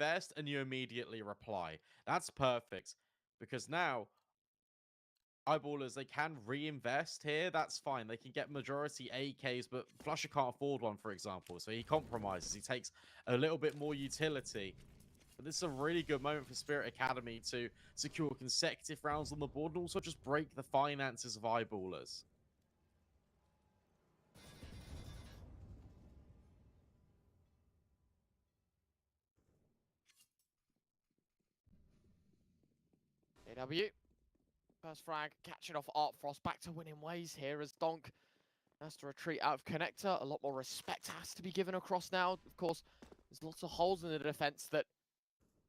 invest and you immediately reply. That's perfect. Because now, Eyeballers, they can reinvest here. That's fine. They can get majority AKs, but Flusher can't afford one, for example. So he compromises. He takes a little bit more utility. But this is a really good moment for Spirit Academy to secure consecutive rounds on the board and also just break the finances of Eyeballers. AW. First frag, catching off Art Frost. Back to winning ways here as Donk has to retreat out of connector. A lot more respect has to be given across now. Of course, there's lots of holes in the defense that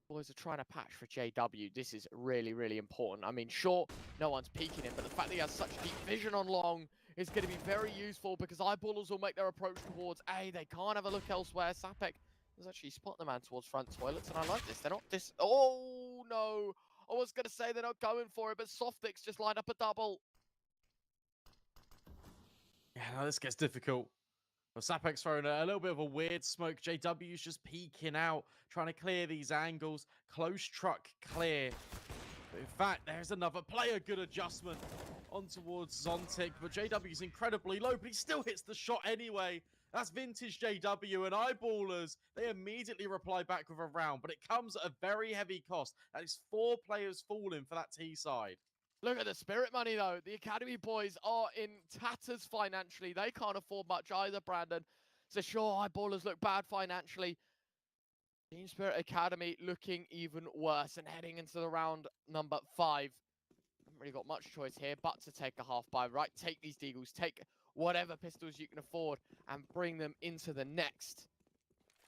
boys are trying to patch for JW. This is really, really important. I mean, sure, no one's peeking him, but the fact that he has such deep vision on long is going to be very useful because Eyeballers will make their approach towards A. They can't have a look elsewhere. Sapek has actually spotted the man towards front toilets, and I like this. They're not this. Oh, no. I was going to say they're not going for it, but Softix just lined up a double. Yeah, now this gets difficult. Well, Sapek's throwing a little bit of a weird smoke. JW's just peeking out, trying to clear these angles. Close truck clear. But in fact, there's another player. Good adjustment on towards Zontic. But JW's incredibly low, but he still hits the shot anyway. That's vintage JW and Eyeballers. They immediately reply back with a round, but it comes at a very heavy cost. That is 4 players falling for that T side. Look at the spirit money, though. The Academy boys are in tatters financially. They can't afford much either, Brandon. So sure, Eyeballers look bad financially. Team Spirit Academy looking even worse and heading into the round number 5. Haven't really got much choice here but to take a half buy, right? Take these deagles, take whatever pistols you can afford and bring them into the next.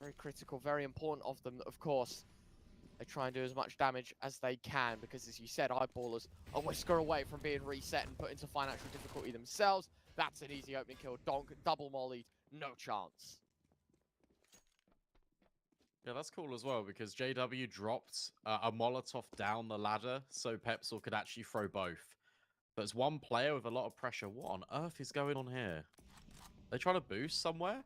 Very critical, very important of them, of course. They try and do as much damage as they can because, as you said, Eyeballers a whisker away from being reset and put into financial difficulty themselves. That's an easy opening kill. Donk, double mollied, no chance. Yeah, that's cool as well because JW dropped a Molotov down the ladder so Pepsil could actually throw both. But it's one player with a lot of pressure. What on earth is going on here? They trying to boost somewhere?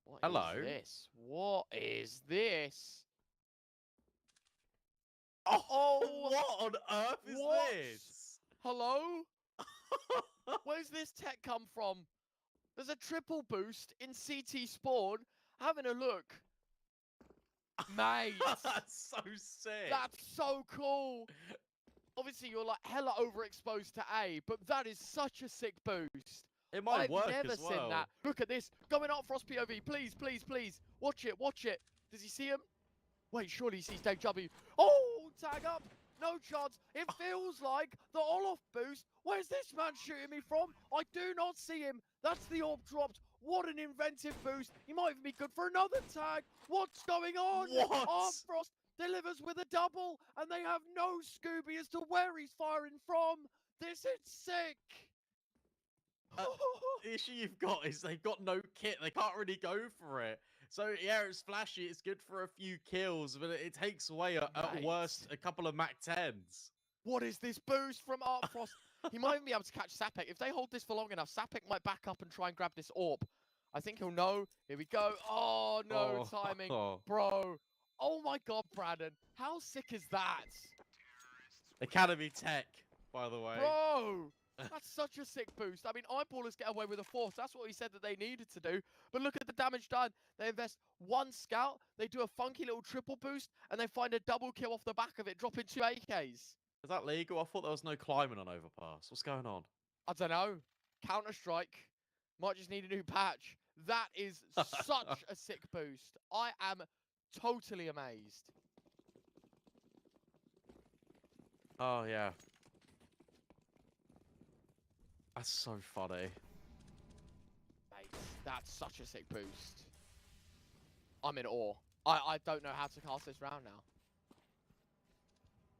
What is this? What is this? Oh, what on earth is this? Hello? Where's this tech come from? There's a triple boost in CT spawn. Having a look. Mate. That's so sick. That's so cool. Obviously, you're like hella overexposed to A, but that is such a sick boost. It might work I've never as well. seen that. Look at this. Going up Frost POV. Please, please, please. Watch it, watch it. Does he see him? Wait, surely he sees JW. Oh, tag up. No chance. It feels like the Olof boost. Where's this man shooting me from? I do not see him. That's the orb dropped. What an inventive boost. He might even be good for another tag. What's going on? What? Arm Frost delivers with a double, and they have no Scooby as to where he's firing from. This is sick. The issue you've got is they've got no kit. They can't really go for it. So, yeah, it's flashy. It's good for a few kills, but it takes away, at worst, a couple of Mac 10s. What is this boost from Art Frost? He might even be able to catch Sapek. If they hold this for long enough, Sapek might back up and try and grab this orb. I think he'll know. Here we go. Oh, no timing. Bro. Oh, my God, Brandon. How sick is that? Academy Tech, by the way. Bro. That's such a sick boost. I mean, Eyeballers get away with a force. That's what he said that they needed to do. But look at the damage done. They invest 1 scout. They do a funky little triple boost. And they find a double kill off the back of it, dropping 2 AKs. Is that legal? I thought there was no climbing on Overpass. What's going on? I don't know. Counter-Strike. Might just need a new patch. That is such a sick boost. I am totally amazed. Oh, yeah. That's so funny. Mate, that's such a sick boost. I'm in awe. I don't know how to cast this round now.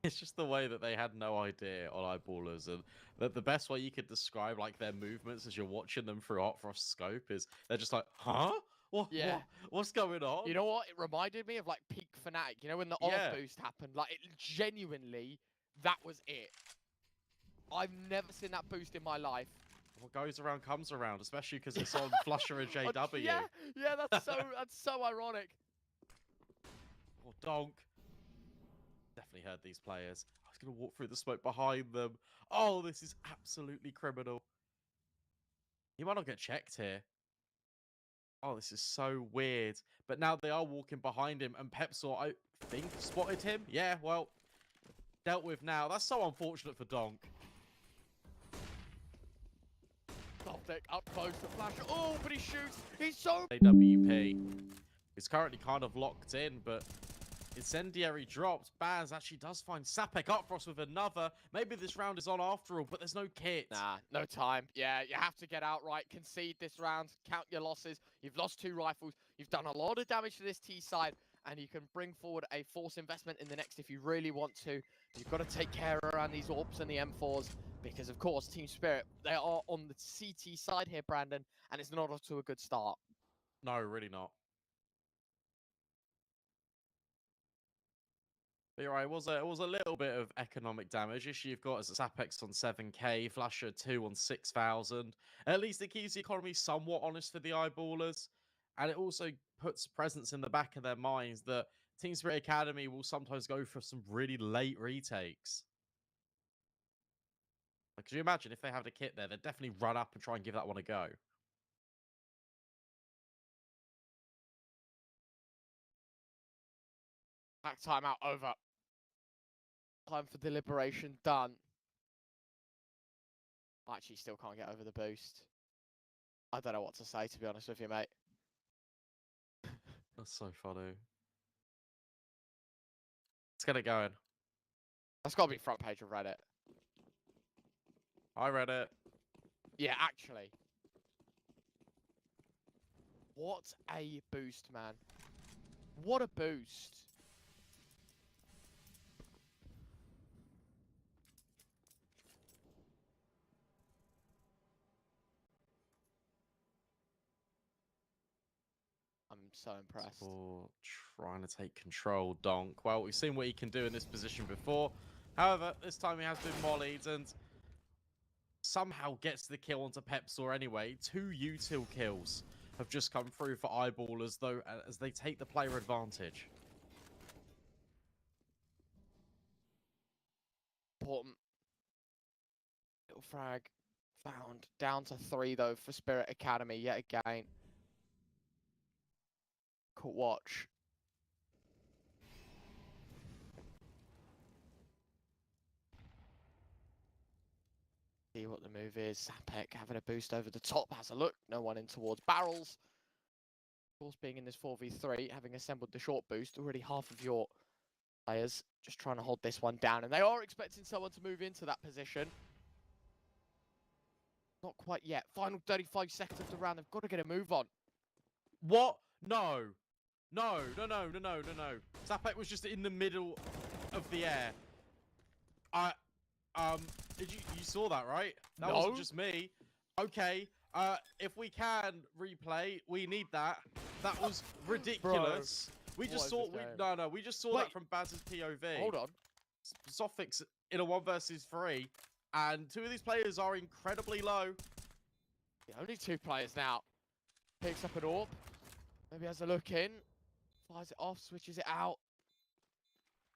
It's just the way that they had no idea on Eyeballers, and the best way you could describe like their movements as you're watching them through Art Frost scope is they're just like, huh? What's going on? You know what? It reminded me of like peak Fnatic. You know when the Olive boost happened? Like it genuinely, that was it. I've never seen that boost in my life. What goes around comes around, especially because it's on Flusher and JW. Yeah, that's so ironic. Or Donk. Definitely heard these players. I was going to walk through the smoke behind them. Oh, this is absolutely criminal. He might not get checked here. Oh, this is so weird. But now they are walking behind him, and Pepsor, I think, spotted him. Yeah, well, dealt with now. That's so unfortunate for Donk. Optic up close to Flash. Oh, but he shoots. He's so... AWP is currently kind of locked in, but Incendiary drops. Baz actually does find Sapek up for us with another. Maybe this round is on after all, but there's no kit. Nah, no time. Yeah, you have to get out right. Concede this round. Count your losses. You've lost 2 rifles. You've done a lot of damage to this T side, and you can bring forward a force investment in the next if you really want to. You've got to take care around these AWPs and the M4s, because, of course, Team Spirit, they are on the CT side here, Brandon, and it's not off to a good start. No, really not. But you're right, it was a little bit of economic damage. Issue you've got is Sapex on 7k, Flasher 2 on 6,000. At least it keeps the economy somewhat honest for the eyeballers. And it also puts presence in the back of their minds that Team Spirit Academy will sometimes go for some really late retakes. Like, could you imagine if they have the kit there, they'd definitely run up and try and give that one a go. Back timeout over. Time for deliberation done. I actually still can't get over the boost. I don't know what to say, to be honest with you, mate. That's so funny. Let's get it going. That's got to be front page of Reddit. I read it. Yeah, actually. What a boost, man. What a boost. I'm so impressed. For trying to take control, Donk. Well, we've seen what he can do in this position before. However, this time he has been mollied and somehow gets the kill onto Pepsor anyway. 2 util kills have just come through for Eyeballers, though, as they take the player advantage. Important. Little frag found. Down to 3, though, for Spirit Academy yet again. Cool watch. See what the move is. Sapek having a boost over the top. Has a look. No one in towards barrels. Of course, being in this 4v3, having assembled the short boost, already half of your players just trying to hold this one down. And they are expecting someone to move into that position. Not quite yet. Final 35 seconds of the round. They've got to get a move on. What? No. No. Sapek was just in the middle of the air. Did you saw that, right? That No. wasn't just me. Okay. If we can replay, we need that. That was ridiculous. We just saw we just saw that from Baz's POV. Hold on. Sofix in a 1 versus 3, and 2 of these players are incredibly low. Yeah, only 2 players now. Picks up an AWP. Maybe has a look in. Fires it off, switches it out.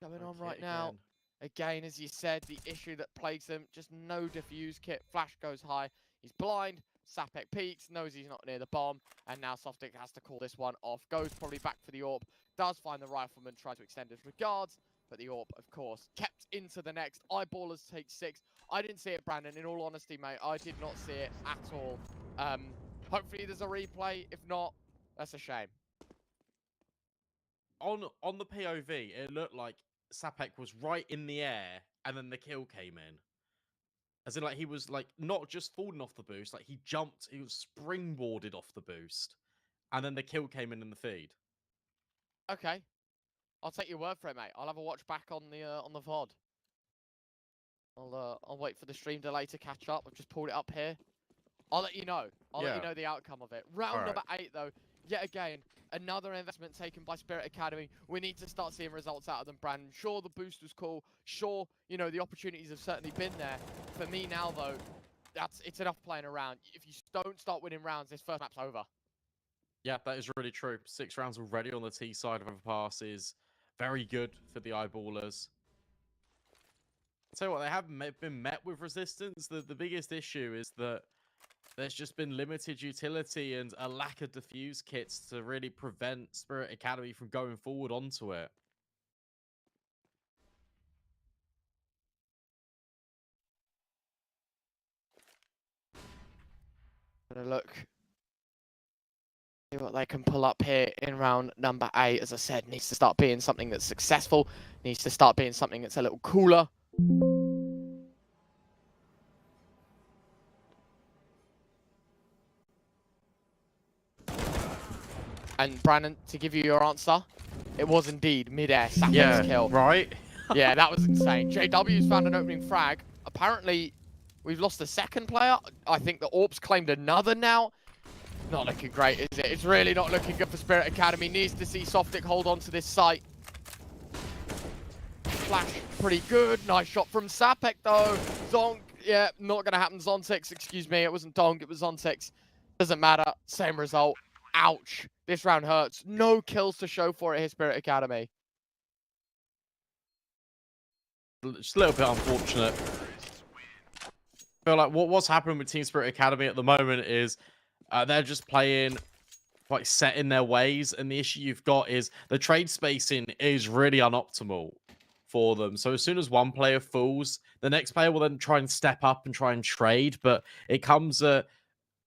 Going on right now. Again, as you said, the issue that plagues them, just no diffuse kit. Flash goes high. He's blind. Sapek peeks, knows he's not near the bomb. And now Softic has to call this one off. Goes probably back for the AWP. Does find the rifleman, tries to extend his regards. But the AWP, of course, kept into the next. Eyeballers take 6. I didn't see it, Brandon. In all honesty, mate, I did not see it at all. Hopefully there's a replay. If not, that's a shame. On the POV, it looked like Sapek was right in the air, and then the kill came in. As in, like, he was, like, not just falling off the boost, like, he jumped, he was springboarded off the boost, and then the kill came in the feed. Okay. I'll take your word for it, mate. I'll have a watch back on the VOD. I'll wait for the stream delay to catch up. I've just pulled it up here. I'll let you know. I'll let you know the outcome of it. Round number 8, though. Yet again, another investment taken by Spirit Academy. We need to start seeing results out of them, Brandon. Sure, the boost was cool. Sure, you know, the opportunities have certainly been there. For me now, though, it's enough playing around. If you don't start winning rounds, this first map's over. Yeah, that is really true. 6 rounds already on the T side of Overpass is very good for the Eyeballers. I'll tell you what, they haven't been met with resistance. The biggest issue is that there's just been limited utility and a lack of defuse kits to really prevent Spirit Academy from going forward onto it. Gonna look. See what they can pull up here in round number 8. As I said, needs to start being something that's successful. Needs to start being something that's a little cooler. And Brandon, to give you your answer, it was indeed mid-air Sapek's kill. Right? Yeah, that was insane. JW's found an opening frag. Apparently, we've lost the second player. I think the Orps claimed another now. Not looking great, is it? It's really not looking good for Spirit Academy. Needs to see Softic hold on to this site. Flash, pretty good. Nice shot from Sapek, though. Zonk, yeah, not going to happen. Zontix, excuse me. It wasn't Donk, it was Zontix. Doesn't matter. Same result. Ouch. This round hurts. No kills to show for it here, Spirit Academy. Just a little bit unfortunate. I feel like what's happening with Team Spirit Academy at the moment is they're just playing like set in their ways, and the issue you've got is the trade spacing is really unoptimal for them. So as soon as one player falls, the next player will then try and step up and try and trade, but it comes at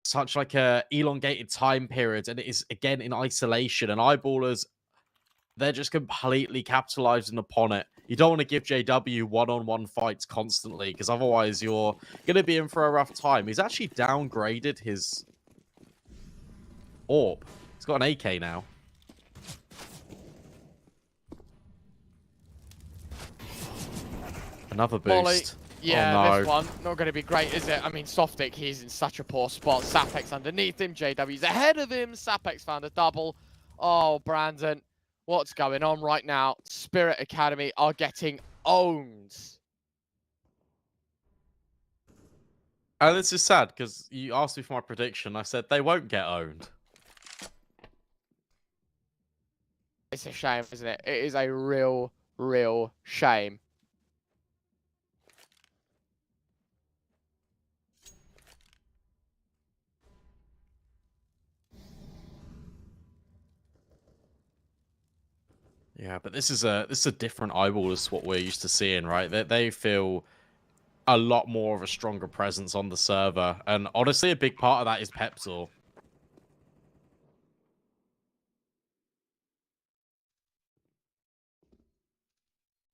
such like a elongated time period, and it is again in isolation, and Eyeballers, they're just completely capitalizing upon it. You don't want to give JW one-on-one fights constantly, because otherwise you're going to be in for a rough time. He's actually downgraded his AWP. He's got an AK now. Another boost. Molly. Yeah, oh, no. This one, not going to be great, is it? I mean, Softic, he's in such a poor spot. Sapek's underneath him. JW's ahead of him. Sapek's found a double. Oh, Brandon, what's going on right now? Spirit Academy are getting owned. And this is sad, because you asked me for my prediction. I said they won't get owned. It's a shame, isn't it? It is a real, real shame. Yeah, but this is a different Eyeball as what we're used to seeing, right? They feel a lot more of a stronger presence on the server, and honestly, a big part of that is Pepzor.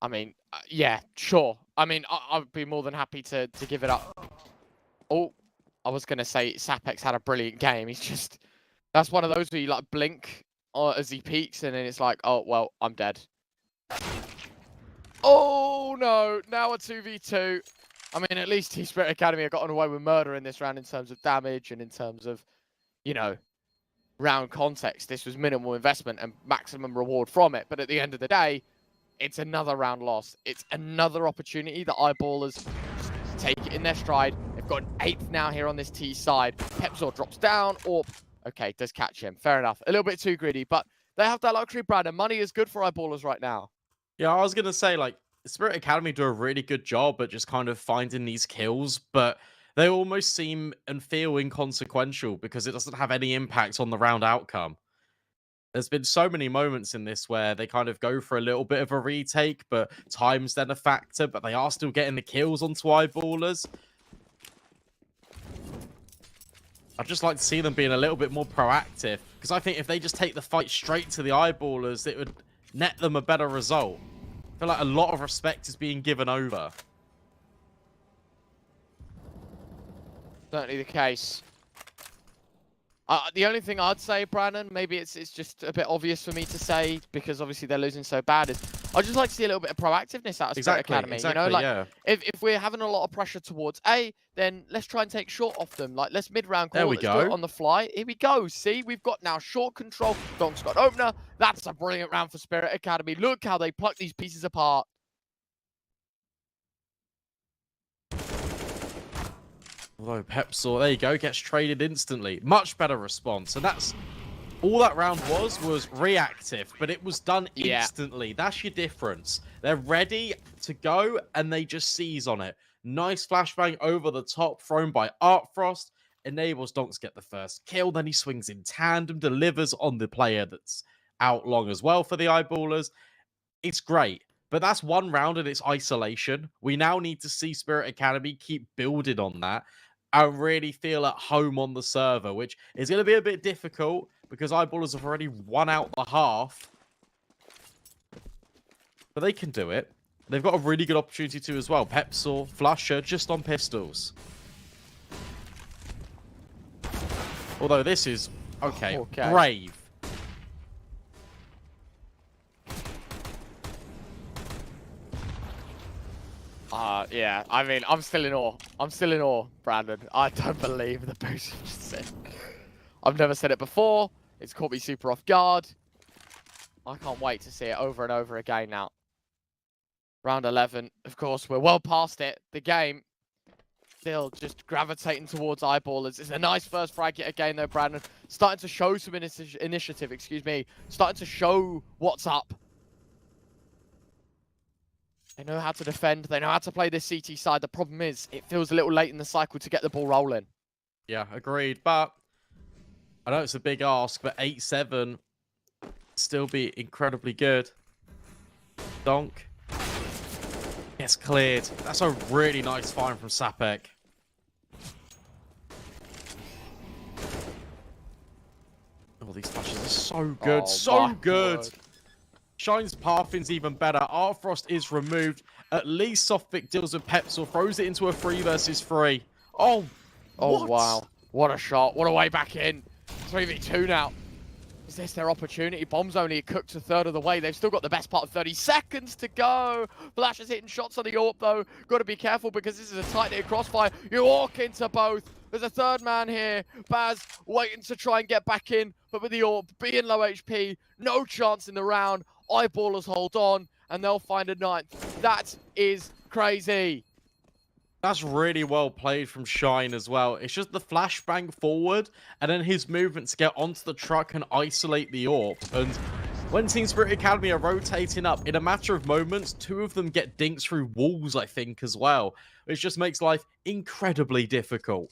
I mean, yeah, sure. I mean, I would be more than happy to give it up. Oh, I was going to say Sapek's had a brilliant game. He's just, that's one of those where you like blink as he peeks, and then it's like, oh, well, I'm dead. Oh, no. Now a 2v2. I mean, at least Team Spirit Academy have gotten away with murder in this round in terms of damage and in terms of, you know, round context. This was minimal investment and maximum reward from it. But at the end of the day, it's another round lost. It's another opportunity that Eyeballers take it in their stride. They've got an 8th now here on this T side. Pepzor drops down, or okay, does catch him. Fair enough. A little bit too greedy, but they have that luxury brand, and money is good for Eyeballers right now. Yeah, I was going to say, like, Spirit Academy do a really good job at just kind of finding these kills, but they almost seem and feel inconsequential because it doesn't have any impact on the round outcome. There's been so many moments in this where they kind of go for a little bit of a retake, but time's then a factor, but they are still getting the kills onto Eyeballers. I'd just like to see them being a little bit more proactive, because I think if they just take the fight straight to the Eyeballers, it would net them a better result. I feel like a lot of respect is being given over. Certainly the case. The only thing I'd say, Brandon, maybe it's just a bit obvious for me to say, because obviously they're losing so bad, is I'd just like to see a little bit of proactiveness out of Spirit Academy. Exactly, you know, like yeah. if we're having a lot of pressure towards A, then let's try and take short off them. Like, let's mid-round call, let's do it on the fly. Here we go. See, we've got now short control. Donk's got opener. That's a brilliant round for Spirit Academy. Look how they pluck these pieces apart. Although Pepsor, there you go, gets traded instantly. Much better response. And that's all that round was reactive, but it was done instantly. That's your difference. They're ready to go, and they just seize on it. Nice flashbang over the top, thrown by Artfrost. Enables Donk to get the first kill. Then he swings in tandem, delivers on the player that's out long as well for the Eyeballers. It's great. But that's one round in its isolation. We now need to see Spirit Academy keep building on that and really feel at home on the server, which is going to be a bit difficult because Eyeballers have already won out the half. But they can do it. They've got a really good opportunity to as well. Pepsor, Flusher, just on pistols. Although this is, okay. Brave. Yeah, I mean, I'm still in awe. I'm still in awe, Brandon. I don't believe the boost you just said. I've never said it before. It's caught me super off guard. I can't wait to see it over and over again now. Round 11, of course, we're well past it. The game still just gravitating towards Eyeballers. It's a nice first frag yet again, though, Brandon. Starting to show some initiative, Starting to show what's up. They know how to defend. They know how to play this CT side. The problem is, it feels a little late in the cycle to get the ball rolling. Yeah, agreed. But I know it's a big ask, but 8-7 still be incredibly good. Donk gets cleared. That's a really nice find from Sapek. Oh, these flashes are so good. Oh, so good. Word. Shine's Parfin's even better. Artfrost is removed. At least Softvic deals with Pepsor, throws it into a 3 versus 3. Oh, what? Wow. What a shot. What a way back in. 3v2 now. Is this their opportunity? Bomb's only cooked a third of the way. They've still got the best part of 30 seconds to go. Flash is hitting shots on the AWP, though. Got to be careful because this is a tight-knit crossfire. You walk into both. There's a third man here. Baz waiting to try and get back in, but with the AWP being low HP, no chance in the round. Eyeballers hold on, and they'll find a 9th. That is crazy. That's really well played from Shine as well. It's just the flashbang forward, and then his movement to get onto the truck and isolate the AWP. And when Team Spirit Academy are rotating up, in a matter of moments, 2 of them get dinked through walls, I think, as well. Which just makes life incredibly difficult.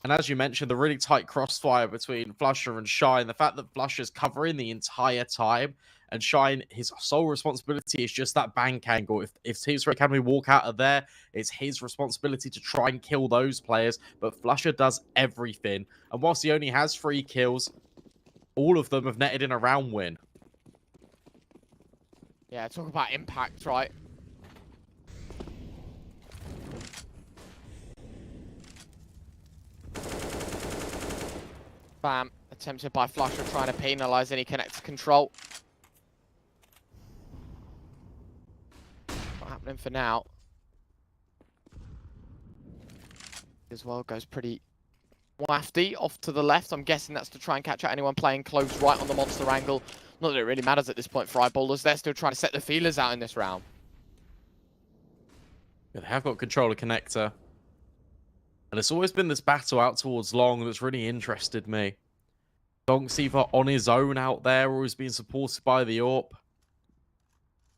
And as you mentioned, the really tight crossfire between Flusher and Shine, the fact that Flusher's covering the entire time, and Shine, his sole responsibility is just that bank angle. If Team Spirit Academy walk out of there, it's his responsibility to try and kill those players, but Flusher does everything. And whilst he only has 3 kills, all of them have netted in a round win. Yeah, talk about impact, right? Bam. Attempted by Flusher, trying to penalize any connector control. Not happening for now. As well, goes pretty wafty off to the left. I'm guessing that's to try and catch out anyone playing close right on the monster angle. Not that it really matters at this point for Eyeballers. They're still trying to set the feelers out in this round. Yeah, they have got control of connector. And it's always been this battle out towards long that's really interested me. Donk's either on his own out there or he's being supported by the AWP.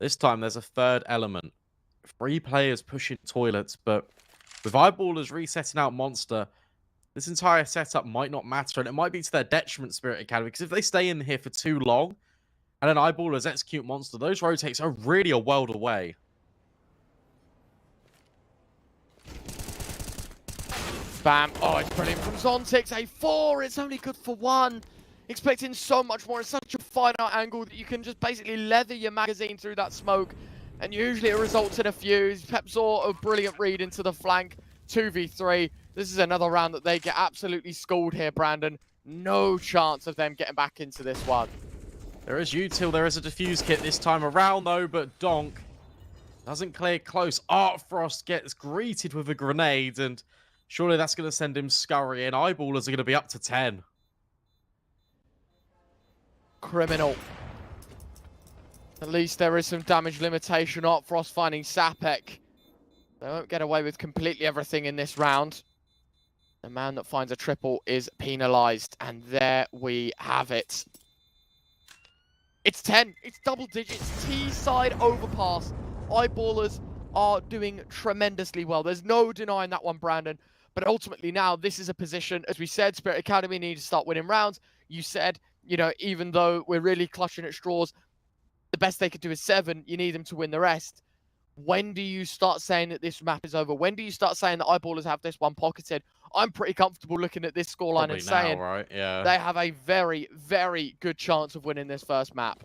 This time there's a third element. 3 players pushing toilets, but with Eyeballers resetting out Monster, this entire setup might not matter, and it might be to their detriment, Spirit Academy, because if they stay in here for too long, and then Eyeballers execute Monster, those rotates are really a world away. Bam. Oh, it's brilliant from Zontix. A 4. It's only good for 1. Expecting so much more. It's such a finite angle that you can just basically leather your magazine through that smoke. And usually it results in a fuse. Pepsor, a brilliant read into the flank. 2v3. This is another round that they get absolutely schooled here, Brandon. No chance of them getting back into this one. There is util. There is a defuse kit this time around, though, but Donk doesn't clear close. Artfrost gets greeted with a grenade, and surely that's going to send him scurrying. Eyeballers are going to be up to 10. Criminal. At least there is some damage limitation. Artfrost finding Sapek. They won't get away with completely everything in this round. The man that finds a triple is penalized, and there we have it. It's 10. It's double digits. T-side overpass. Eyeballers are doing tremendously well. There's no denying that one, Brandon. But ultimately now, this is a position, as we said, Spirit Academy need to start winning rounds. You said, you know, even though we're really clutching at straws, the best they could do is 7. You need them to win the rest. When do you start saying that this map is over? When do you start saying that Eyeballers have this one pocketed? I'm pretty comfortable looking at this scoreline and saying right? Yeah. they have a very, very good chance of winning this first map.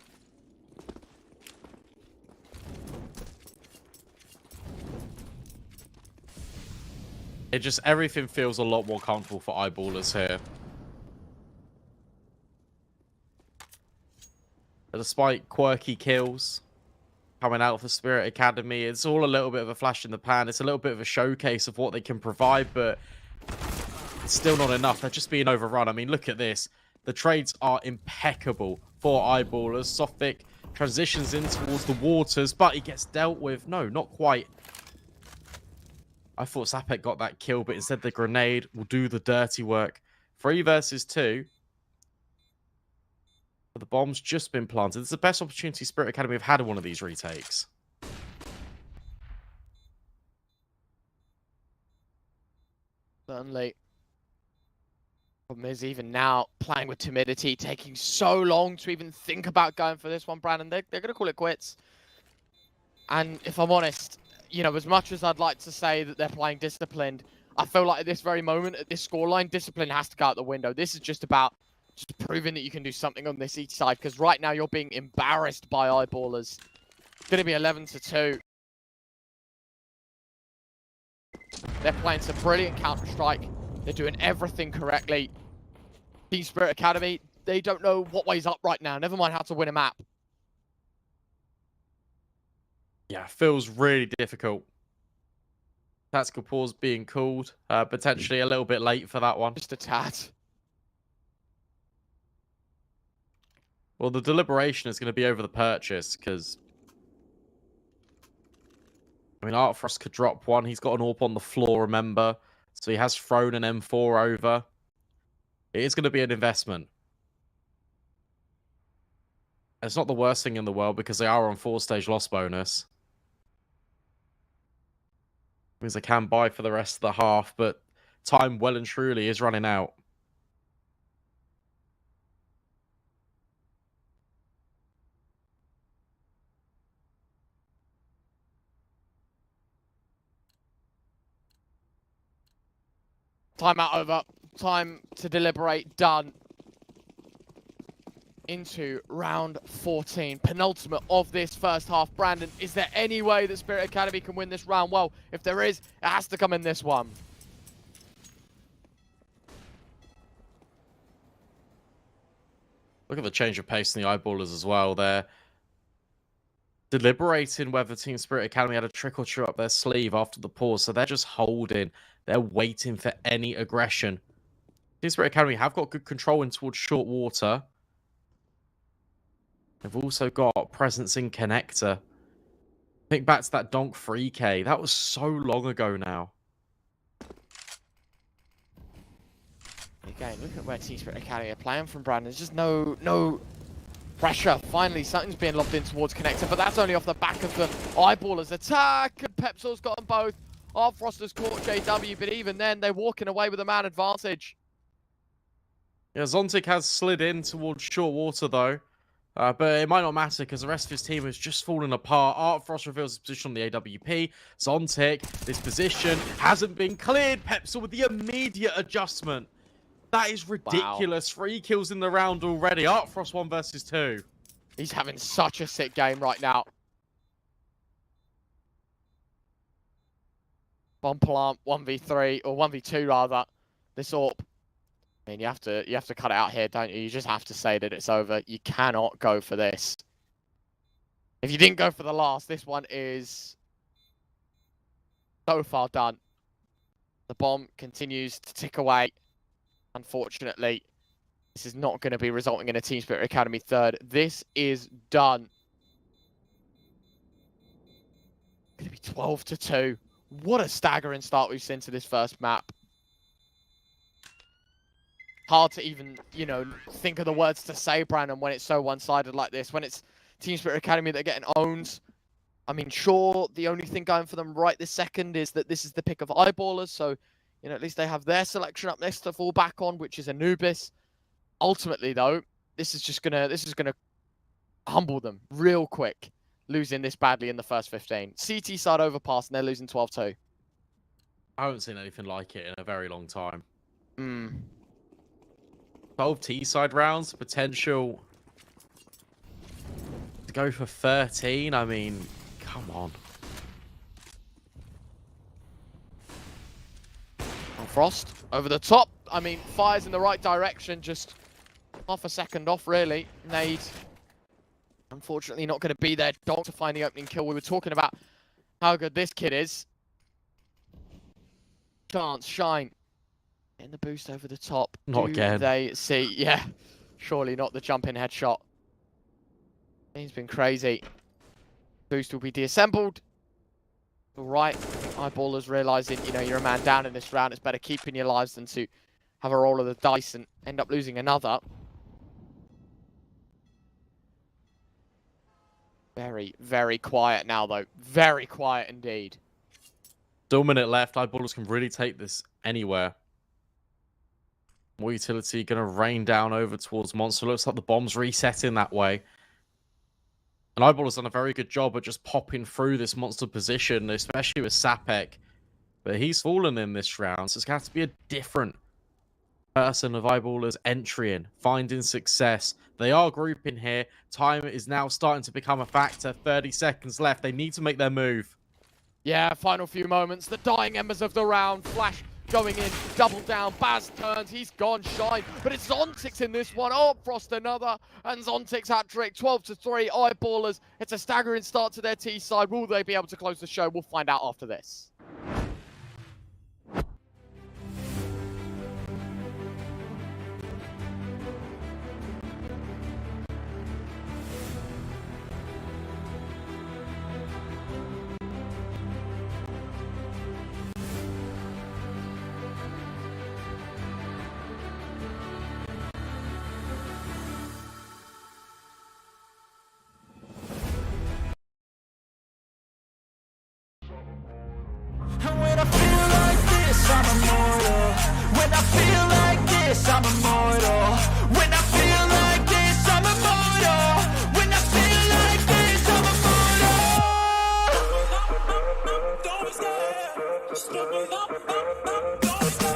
It just, everything feels a lot more comfortable for Eyeballers here. But despite quirky kills coming out of the Spirit Academy, it's all a little bit of a flash in the pan. It's a little bit of a showcase of what they can provide, but it's still not enough. They're just being overrun. I mean, look at this. The trades are impeccable for Eyeballers. Sophic transitions in towards the waters, but he gets dealt with. No, not quite. I thought Sapek got that kill, but instead the grenade will do the dirty work. 3 versus 2. But the bomb's just been planted. It's the best opportunity Spirit Academy have had in one of these retakes. Certainly. Problem is, even now, playing with timidity, taking so long to even think about going for this one, Brandon. They're going to call it quits. And if I'm honest, you know, as much as I'd like to say that they're playing disciplined, I feel like at this very moment, at this scoreline, discipline has to go out the window. This is just about just proving that you can do something on this each side, because right now you're being embarrassed by Eyeballers. It's going to be 11-2. They're playing some brilliant Counter-Strike. They're doing everything correctly. Team Spirit Academy, they don't know what way's up right now. Never mind how to win a map. Yeah, feels really difficult. Tactical pause being called. Potentially a little bit late for that one. Just a tad. Well, the deliberation is going to be over the purchase, because I mean, Artfrost could drop one. He's got an AWP on the floor, remember? So he has thrown an M4 over. It is going to be an investment. It's not the worst thing in the world, because they are on 4-stage loss bonus. Means they can buy for the rest of the half, but time well and truly is running out. Timeout over. Time to deliberate. Done. Into round 14. Penultimate of this first half. Brandon, is there any way that Spirit Academy can win this round? Well, if there is, it has to come in this one. Look at the change of pace in the Eyeballers as well. They're deliberating whether Team Spirit Academy had a trick or two up their sleeve after the pause. So they're just holding. They're waiting for any aggression. Team Spirit Academy have got good control in towards short water. They've also got presence in connector. Think back to that Donk 3K. That was so long ago now. Again, look at where Team Spirit Academy are playing from, Brandon. There's just no pressure. Finally, something's being lobbed in towards connector, but that's only off the back of the Eyeballers attack. And Pepsol's got them both. Frost has caught JW, but even then, they're walking away with a man advantage. Yeah, Zontic has slid in towards short water, though. But it might not matter, because the rest of his team has just fallen apart. Artfrost reveals his position on the AWP. Zontic, this position hasn't been cleared. Pepsel with the immediate adjustment. That is ridiculous. Wow. 3 kills in the round already. Artfrost 1 versus 2. He's having such a sick game right now. Bomb plant 1v3 or 1v2 rather. This AWP. I mean, you have to cut it out here, don't you? You just have to say that it's over. You cannot go for this. If you didn't go for the last, this one is so far done. The bomb continues to tick away. Unfortunately, this is not going to be resulting in a Team Spirit Academy third. This is done. Going to be 12-2. What a staggering start we've seen to this first map. hard to even, you know, think of the words to say, Brandon, when it's so one-sided like this. When it's Team Spirit Academy that are getting owned. I mean, sure, the only thing going for them right this second is that this is the pick of Eyeballers, so, you know, at least they have their selection up next to fall back on, which is Anubis. Ultimately, though, this is gonna humble them real quick, losing this badly in the first 15. CT side overpass, and they're losing 12-2. I haven't seen anything like it in a very long time. 12 T-side rounds, potential to go for 13. I mean, come on. Frost over the top. I mean, fires in the right direction, just half a second off, really. Nade, unfortunately, not going to be there. Dog to find the opening kill. We were talking about how good this kid is. Chance, Shine. In the boost over the top. Not again. They see, yeah, surely not the jump-in headshot. He's been crazy. Boost will be deassembled. All right, Eyeballers realizing, you know, you're a man down in this round. It's better keeping your lives than to have a roll of the dice and end up losing another. Very, very quiet now, though. Very quiet indeed. Still a minute left. Eyeballers can really take this anywhere. More utility going to rain down over towards Monster. Looks like the bomb's resetting that way. And Eyeballers done a very good job at just popping through this Monster position, especially with Sapek. But he's fallen in this round, so it's going to have to be a different person of Eyeballers entering, finding success. They are grouping here. Time is now starting to become a factor. 30 seconds left. They need to make their move. Yeah, final few moments. The dying embers of the round. Flash going in, double down. Baz turns, he's gone. Shine, but it's Zontix in this one. Oh, Frost another, and Zontix hat-trick. 12-3, Eyeballers. It's a staggering start to their T side. Will they be able to close the show? We'll find out after this. And when I feel like this, I'm immortal. When I feel like this, I'm immortal. When I feel like this, I'm immortal. When I feel like this, I'm immortal. Don't stop, just stop it up, don't stop.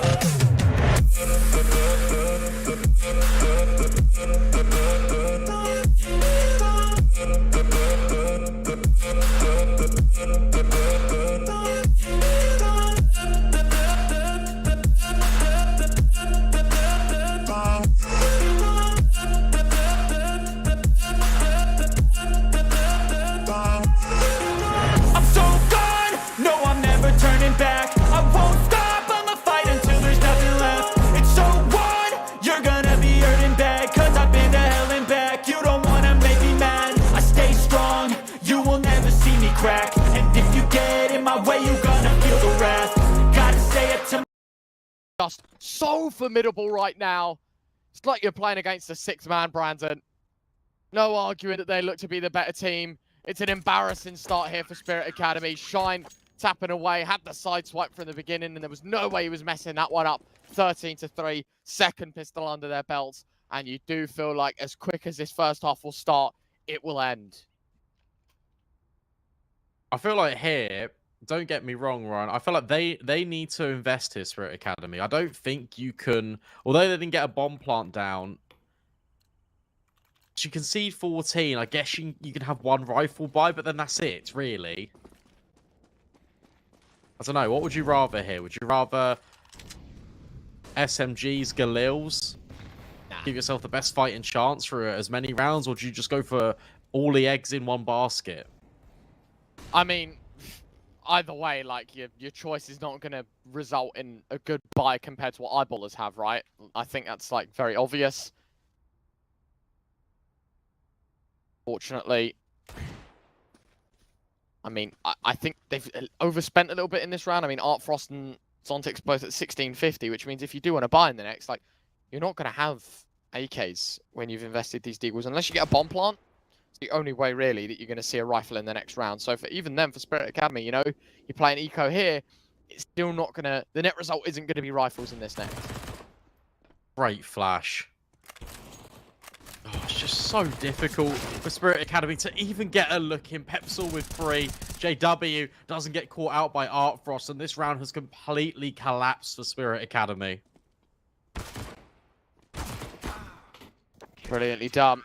Crack. And if you get in my way, you're gonna feel the wrath. Gotta say it to just so formidable right now. It's like you're playing against a six-man, Brandon. No arguing that they look to be the better team. It's an embarrassing start here for Spirit Academy. Shine tapping away, had the side swipe from the beginning, and there was no way he was messing that one up. 13-3, second pistol under their belts. And you do feel like as quick as this first half will start, it will end. I feel like here, don't get me wrong, Ryan, I feel like they need to invest here, Spirit Academy. I don't think you can, although they didn't get a bomb plant down, you concede 14. I guess you can have one rifle buy, but then that's it, really. I don't know. What would you rather here? Would you rather SMGs, Galils? Nah. Give yourself the best fighting chance for as many rounds, or do you just go for all the eggs in one basket? I mean, either way, like, your choice is not going to result in a good buy compared to what Eyeballers have, right? I think that's, like, very obvious. Fortunately, I mean, I think they've overspent a little bit in this round. I mean, Art Frost and Zontix both at 1650, which means if you do want to buy in the next, like, you're not going to have AKs when you've invested these deagles, unless you get a bomb plant. It's the only way, really, that you're going to see a rifle in the next round. So for even then, for Spirit Academy, you know, you're playing eco here, it's still not going to... The net result isn't going to be rifles in this next. Great flash. Oh, it's just so difficult for Spirit Academy to even get a look in. Pepsol with 3. JW doesn't get caught out by Art Frost, and this round has completely collapsed for Spirit Academy. Brilliantly done.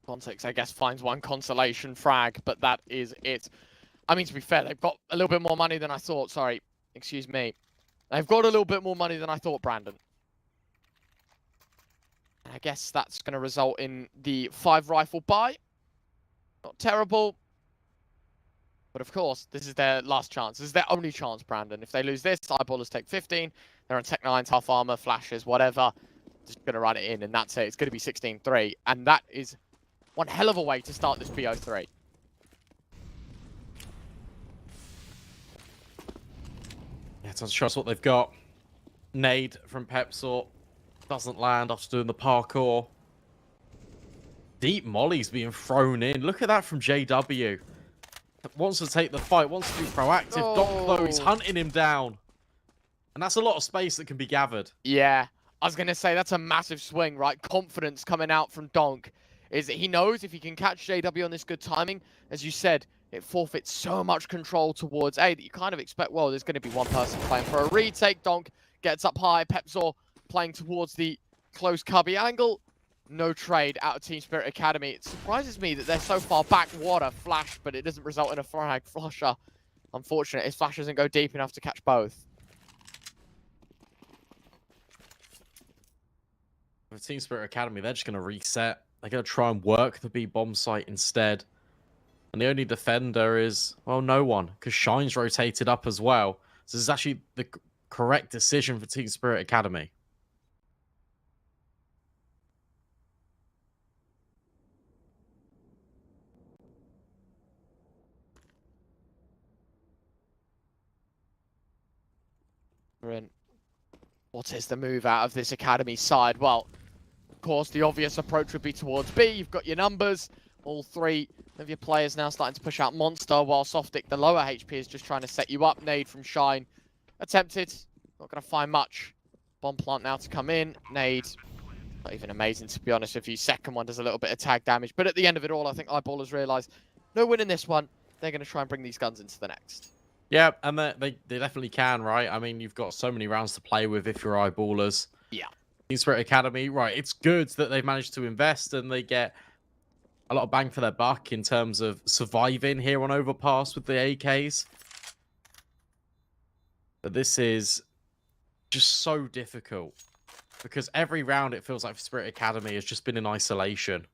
Context, I guess, finds one consolation frag, but that is it. I mean, to be fair, they've got a little bit more money than I thought. Sorry, excuse me. They've got a little bit more money than I thought, Brandon. And I guess that's going to result in the 5 rifle buy. Not terrible. But of course, this is their last chance. This is their only chance, Brandon. If they lose this, Eyeballers take 15. They're on Tech 9, tough armor, flashes, whatever. Just going to run it in, and that's it. It's going to be 16-3. And that is one hell of a way to start this BO3. Yeah, it's trust what they've got. Nade from Pepsor. Doesn't land after doing the parkour. Deep molly's being thrown in. Look at that from JW. Wants to take the fight, wants to be proactive. Oh. Donk, though, he's hunting him down. And that's a lot of space that can be gathered. Yeah, I was going to say that's a massive swing, right? Confidence coming out from Donk is that he knows if he can catch JW on this good timing, as you said, it forfeits so much control towards A that you kind of expect, well, there's going to be one person playing for a retake. Donk gets up high. Pepsor playing towards the close cubby angle. No trade out of Team Spirit Academy. It surprises me that they're so far back. What a flash, but it doesn't result in a frag. Flusher. Unfortunate, his flash doesn't go deep enough to catch both. With Team Spirit Academy, they're just going to reset. They're going to try and work the B bomb site instead. And the only defender is, well, no one, because Shine's rotated up as well. So this is actually the correct decision for Team Spirit Academy. What is the move out of this Academy side? Well, of course, the obvious approach would be towards B. You've got your numbers. All 3 of your players now starting to push out Monster, while Softic, the lower HP, is just trying to set you up. Nade from Shine. Attempted. Not going to find much. Bomb plant now to come in. Nade. Not even amazing, to be honest with you. Second one does a little bit of tag damage. But at the end of it all, I think Eyeballers realise no win in this one. They're going to try and bring these guns into the next. Yeah, and they definitely can, right? I mean, you've got so many rounds to play with if you're Eyeballers. Yeah. Team Spirit Academy, right, it's good that they've managed to invest and they get a lot of bang for their buck in terms of surviving here on Overpass with the AKs. But this is just so difficult because every round it feels like Spirit Academy has just been in isolation.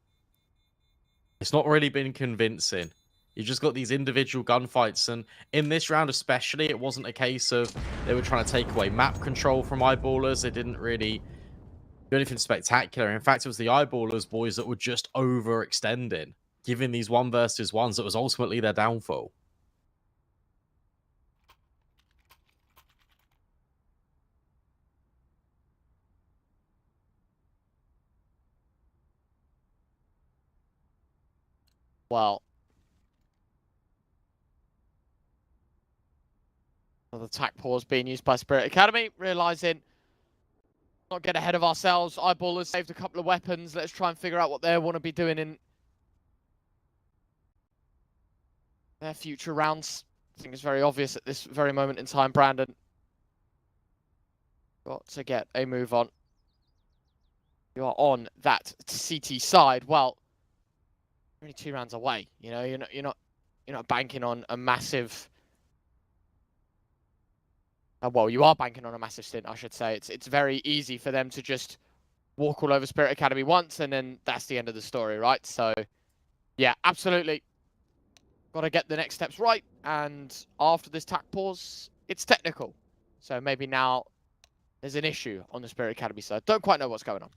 It's not really been convincing. You just got these individual gunfights, and in this round especially, it wasn't a case of they were trying to take away map control from Eyeballers. They didn't really do anything spectacular. In fact, it was the Eyeballers boys that were just overextending, giving these 1 versus 1s that was ultimately their downfall. Well, another attack pause being used by Spirit Academy, realizing not get ahead of ourselves. Eyeballers saved a couple of weapons. Let's try and figure out what they want to be doing in their future rounds. I think it's very obvious at this very moment in time, Brandon. Got to get a move on. You are on that CT side. Well, only 2 rounds away. You know, you're not banking on a massive. Well, you are banking on a massive stint, I should say. It's very easy for them to just walk all over Spirit Academy once, and then that's the end of the story, right? So, yeah, absolutely. Got to get the next steps right, and after this tack pause, it's technical. So maybe now there's an issue on the Spirit Academy side. Don't quite know what's going on.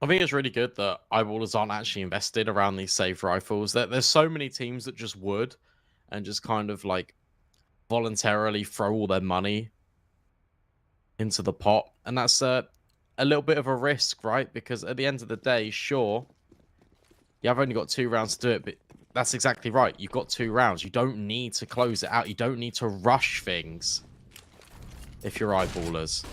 I think it's really good that Eyeballers aren't actually invested around these safe rifles. There's so many teams that just would, and just kind of like voluntarily throw all their money into the pot. And that's a little bit of a risk, right? Because at the end of the day, sure, you have only got 2 rounds to do it, but that's exactly right. You've got 2 rounds. You don't need to close it out. You don't need to rush things if you're eyeballers.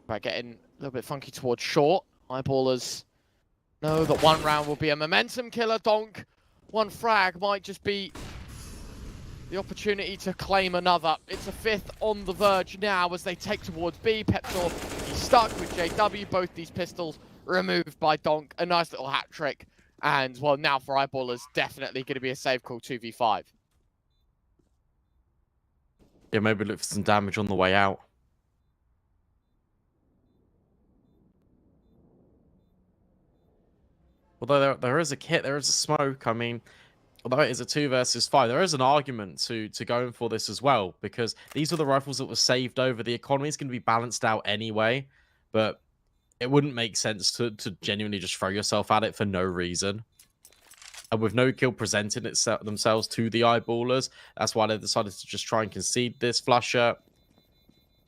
By getting a little bit funky towards short. Eyeballers know that 1 round will be a momentum killer. Donk, 1 frag might just be the opportunity to claim another. It's a 5th on the verge now as they take towards B. Pepsor, he's stuck with JW. Both these pistols removed by Donk. A nice little hat trick. And, well, now for Eyeballers, definitely going to be a safe call 2v5. Yeah, maybe look for some damage on the way out. Although there is a kit, there is a smoke. I mean, although it is a 2 versus 5, there is an argument to going for this as well, because these are the rifles that were saved over. The economy is going to be balanced out anyway, but it wouldn't make sense to genuinely just throw yourself at it for no reason. And with no kill presenting themselves to the eyeballers, that's why they decided to just try and concede this flusher.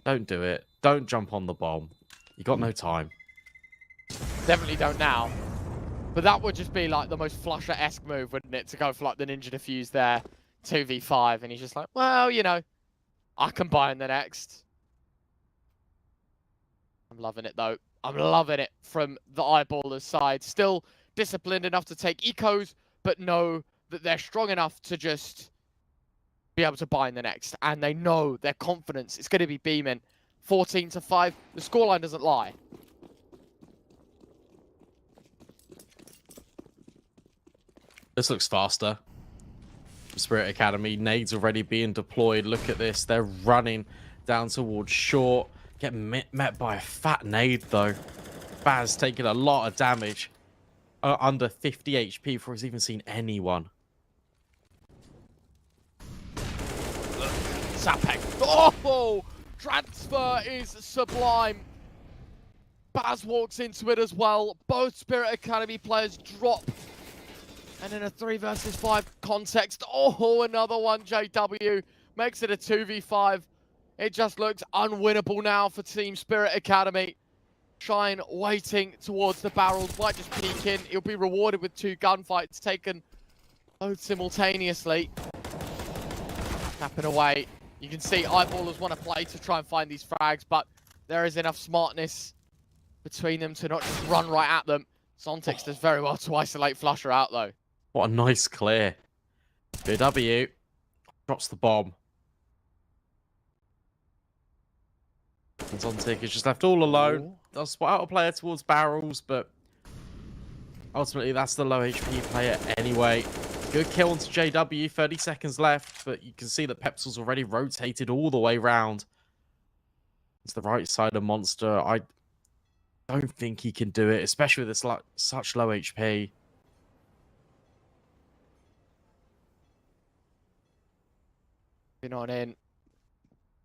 Don't do it. Don't jump on the bomb. You got no time. Definitely don't now. But that would just be like the most flusher-esque move, wouldn't it? To go for like the ninja defuse there, 2v5, and he's just like, well, you know, I can buy in the next. I'm loving it though. I'm loving it from the eyeballers side. Still disciplined enough to take ecos, but know that they're strong enough to just be able to buy in the next. And they know their confidence is going to be beaming. 14-5. The scoreline doesn't lie. This looks faster. Spirit Academy, nades already being deployed. Look at this. They're running down towards short. Get met by a fat nade, though. Baz taking a lot of damage. Under 50 HP before he's even seen anyone. Sapek. Oh! Transfer is sublime. Baz walks into it as well. Both Spirit Academy players drop. And in a 3 versus 5 context, oh, another one, JW. Makes it a 2v5. It just looks unwinnable now for Team Spirit Academy. Shine waiting towards the barrels, might just peek in. He'll be rewarded with 2 gunfights taken both simultaneously. Tapping away. You can see eyeballers want to play to try and find these frags, but there is enough smartness between them to not just run right at them. Sontix does very well to isolate Flusher out, though. What a nice clear. BW drops the bomb. And Zontic is just left all alone. They'll spot out a player towards barrels, but ultimately that's the low HP player anyway. Good kill onto JW, 30 seconds left, but you can see that Pepsil's already rotated all the way round. It's the right side of Monster. I don't think he can do it, especially with this such low HP. On in.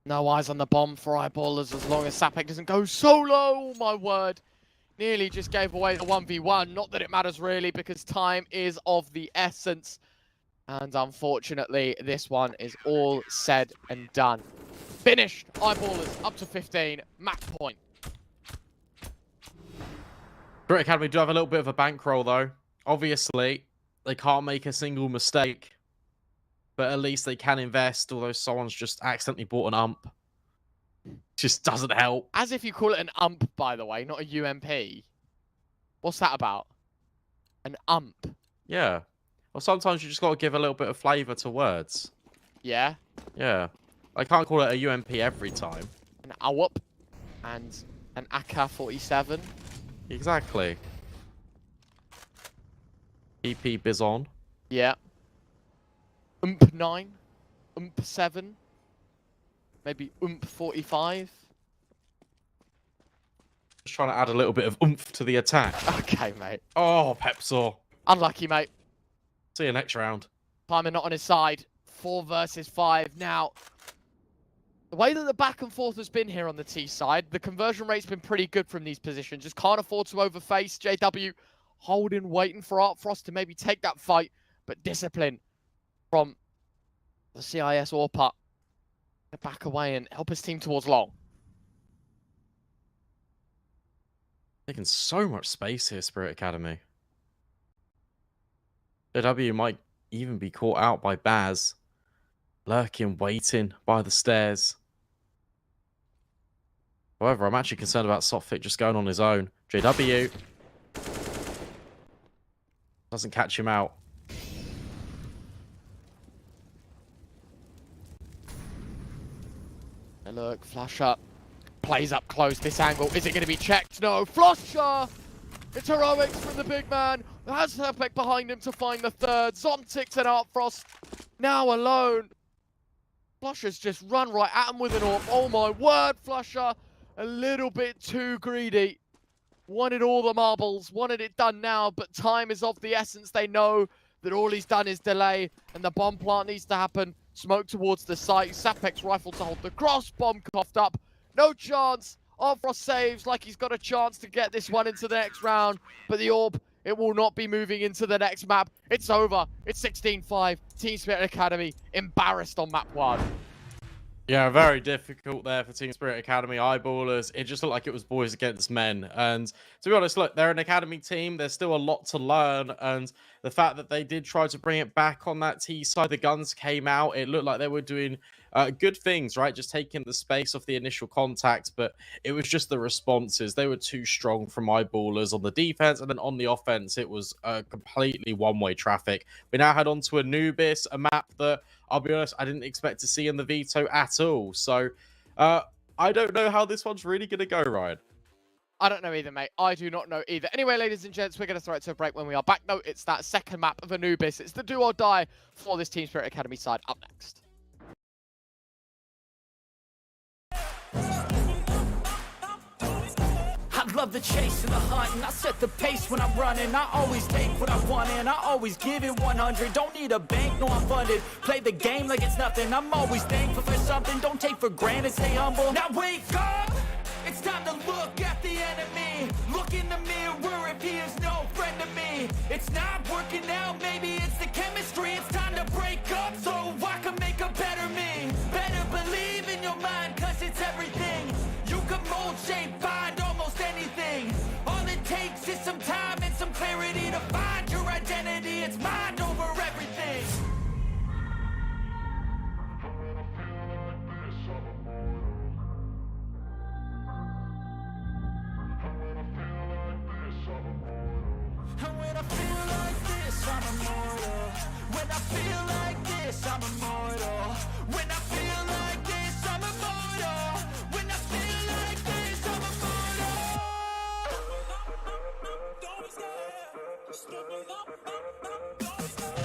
No eyes on the bomb for eyeballers as long as Sapek doesn't go solo. Oh, my word. Nearly just gave away the 1v1. Not that it matters really because time is of the essence. And unfortunately, this one is all said and done. Finished. Eyeballers up to 15. Match point. Spirit Academy do have a little bit of a bankroll though. Obviously, they can't make a single mistake. But at least they can invest, although someone's just accidentally bought an ump. Just doesn't help. As if you call it an ump, by the way, not a UMP. What's that about? An ump? Yeah. Well, sometimes you just got to give a little bit of flavour to words. Yeah? Yeah. I can't call it a UMP every time. An AWP and an AK-47. Exactly. PP Bizon. Yeah. UMP 9, UMP 7, maybe UMP 45. Just trying to add a little bit of oomph to the attack. Okay, mate. Oh, Pepsaw. Unlucky, mate. See you next round. Timer not on his side. 4 versus 5. Now, the way that the back and forth has been here on the T side, the conversion rate's been pretty good from these positions. Just can't afford to overface. JW holding, waiting for Art Frost to maybe take that fight. but discipline from the CIS AWPA to back away and help his team towards long. Taking so much space here, Spirit Academy. JW might even be caught out by Baz, lurking, waiting by the stairs. However, I'm actually concerned about Sotfik just going on his own. JW doesn't catch him out. And look, Flusher plays up close. This angle, is it going to be checked? No, Flusher! It's heroics from the big man. Has Sotfik behind him to find the third. Zontics and Artfrost now alone. Flusher's just run right at him with an AWP. Oh my word, Flusher. A little bit too greedy. Wanted all the marbles, wanted it done now, but time is of the essence. They know that all he's done is delay, and the bomb plant needs to happen. Smoke towards the site. Sapek's rifle to hold the cross. Bomb coughed up. No chance. Artfrost saves like he's got a chance to get this one into the next round, but the AWP, it will not be moving into the next map. It's over. It's 16-5. Team Spirit Academy embarrassed on map 1. Yeah, very difficult there for Team Spirit Academy eyeballers. It just looked like it was boys against men. And to be honest, look, they're an academy team. There's still a lot to learn. And the fact that they did try to bring it back on that T side, the guns came out. It looked like they were doing good things, right? Just taking the space off the initial contact. But it was just the responses. They were too strong from eyeballers on the defense. And then on the offense, it was completely one-way traffic. We now head on to Anubis, a map that, I'll be honest, I didn't expect to see in the veto at all. So, I don't know how this one's really going to go, Ryan. I don't know either, mate. I do not know either. Anyway, ladies and gents, we're going to throw it to a break when we are back. No, it's that second map of Anubis. It's the do or die for this Team Spirit Academy side. Up next. I love the chase and the hunt, and I set the pace when I'm running. I always take what I want and I always give it 100. Don't need a bank, no, I'm funded. Play the game like it's nothing. I'm always thankful for something. Don't take for granted, stay humble. Now wake up! It's time to look at the enemy. Look in the mirror if he is no friend to me. It's not working out, maybe it's the chemistry. It's time to break up so I can make a better me. Better believe in your mind, cause it's everything. You can mold, shape, find almost anything. All it takes is some time and some clarity to find your identity. It's mind over everything. And when I feel like this, I'm immortal. When I feel like this, I'm immortal. When I feel like this, I'm immortal. When I feel like this, I'm immortal. Don't be scared. Just give me the don't be scared.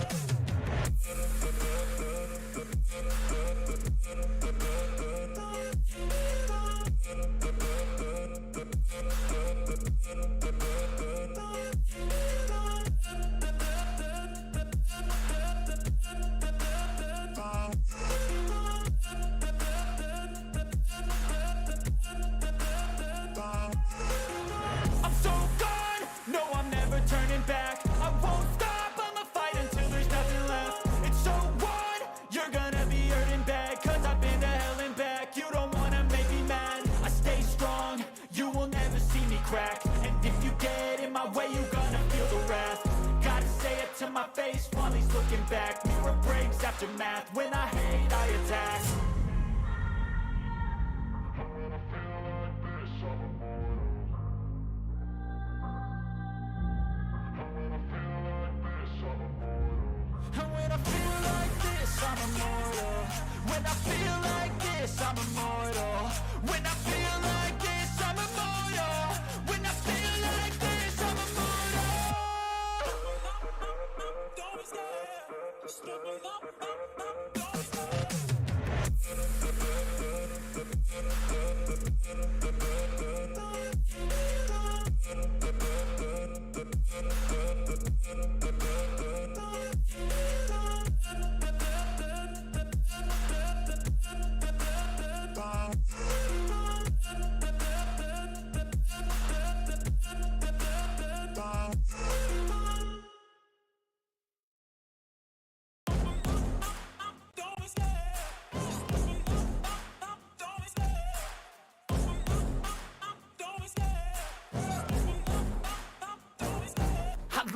I'm so gone, no, I'm never turning back. I won't stop, I'ma fight until there's nothing left. It's so on, you're gonna be hurting bad, cause I've been to hell and back. You don't wanna make me mad, I stay strong, you will never see me crack. And if you get in my way, you're gonna feel the wrath. Gotta say it to my face while he's looking back. Mirror breaks after math, when I hate, I attack. And when I feel like this, I'm immortal. When I feel like this, I'm immortal. When I feel like this, I'm immortal. When I feel like this, I'm immortal. Don't be scared. Just give me the don't be scared.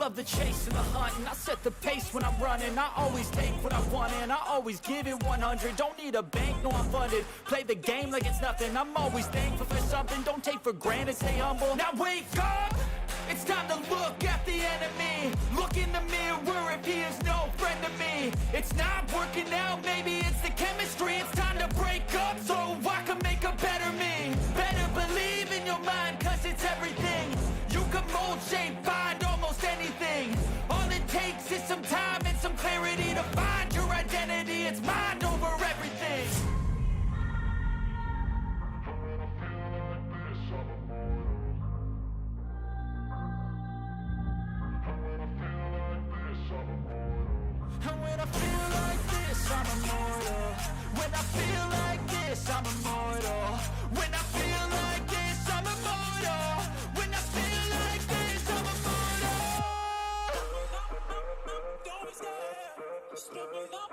love the chase and the hunt, and I set the pace when I'm running. I always take what I want and I always give it 100. Don't need a bank, no I'm funded. Play the game like it's nothing. I'm always thankful for something. Don't take for granted, stay humble. Now wake up! It's time to look at the enemy. Look in the mirror if he is no friend to me. It's not working out, maybe it's the chemistry. It's time to break up so I can make a better me. Better believe in your mind, cause it's everything. You can mold, shape, find almost anything. All it takes is some time and some clarity to find your identity. It's mind over everything. And when I feel like this, I'm immortal. When I feel like this, I'm immortal. When I feel like this, I'm immortal. When I feel like this, I'm immortal. Don't be scared. Just give me up.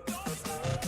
Don't be scared.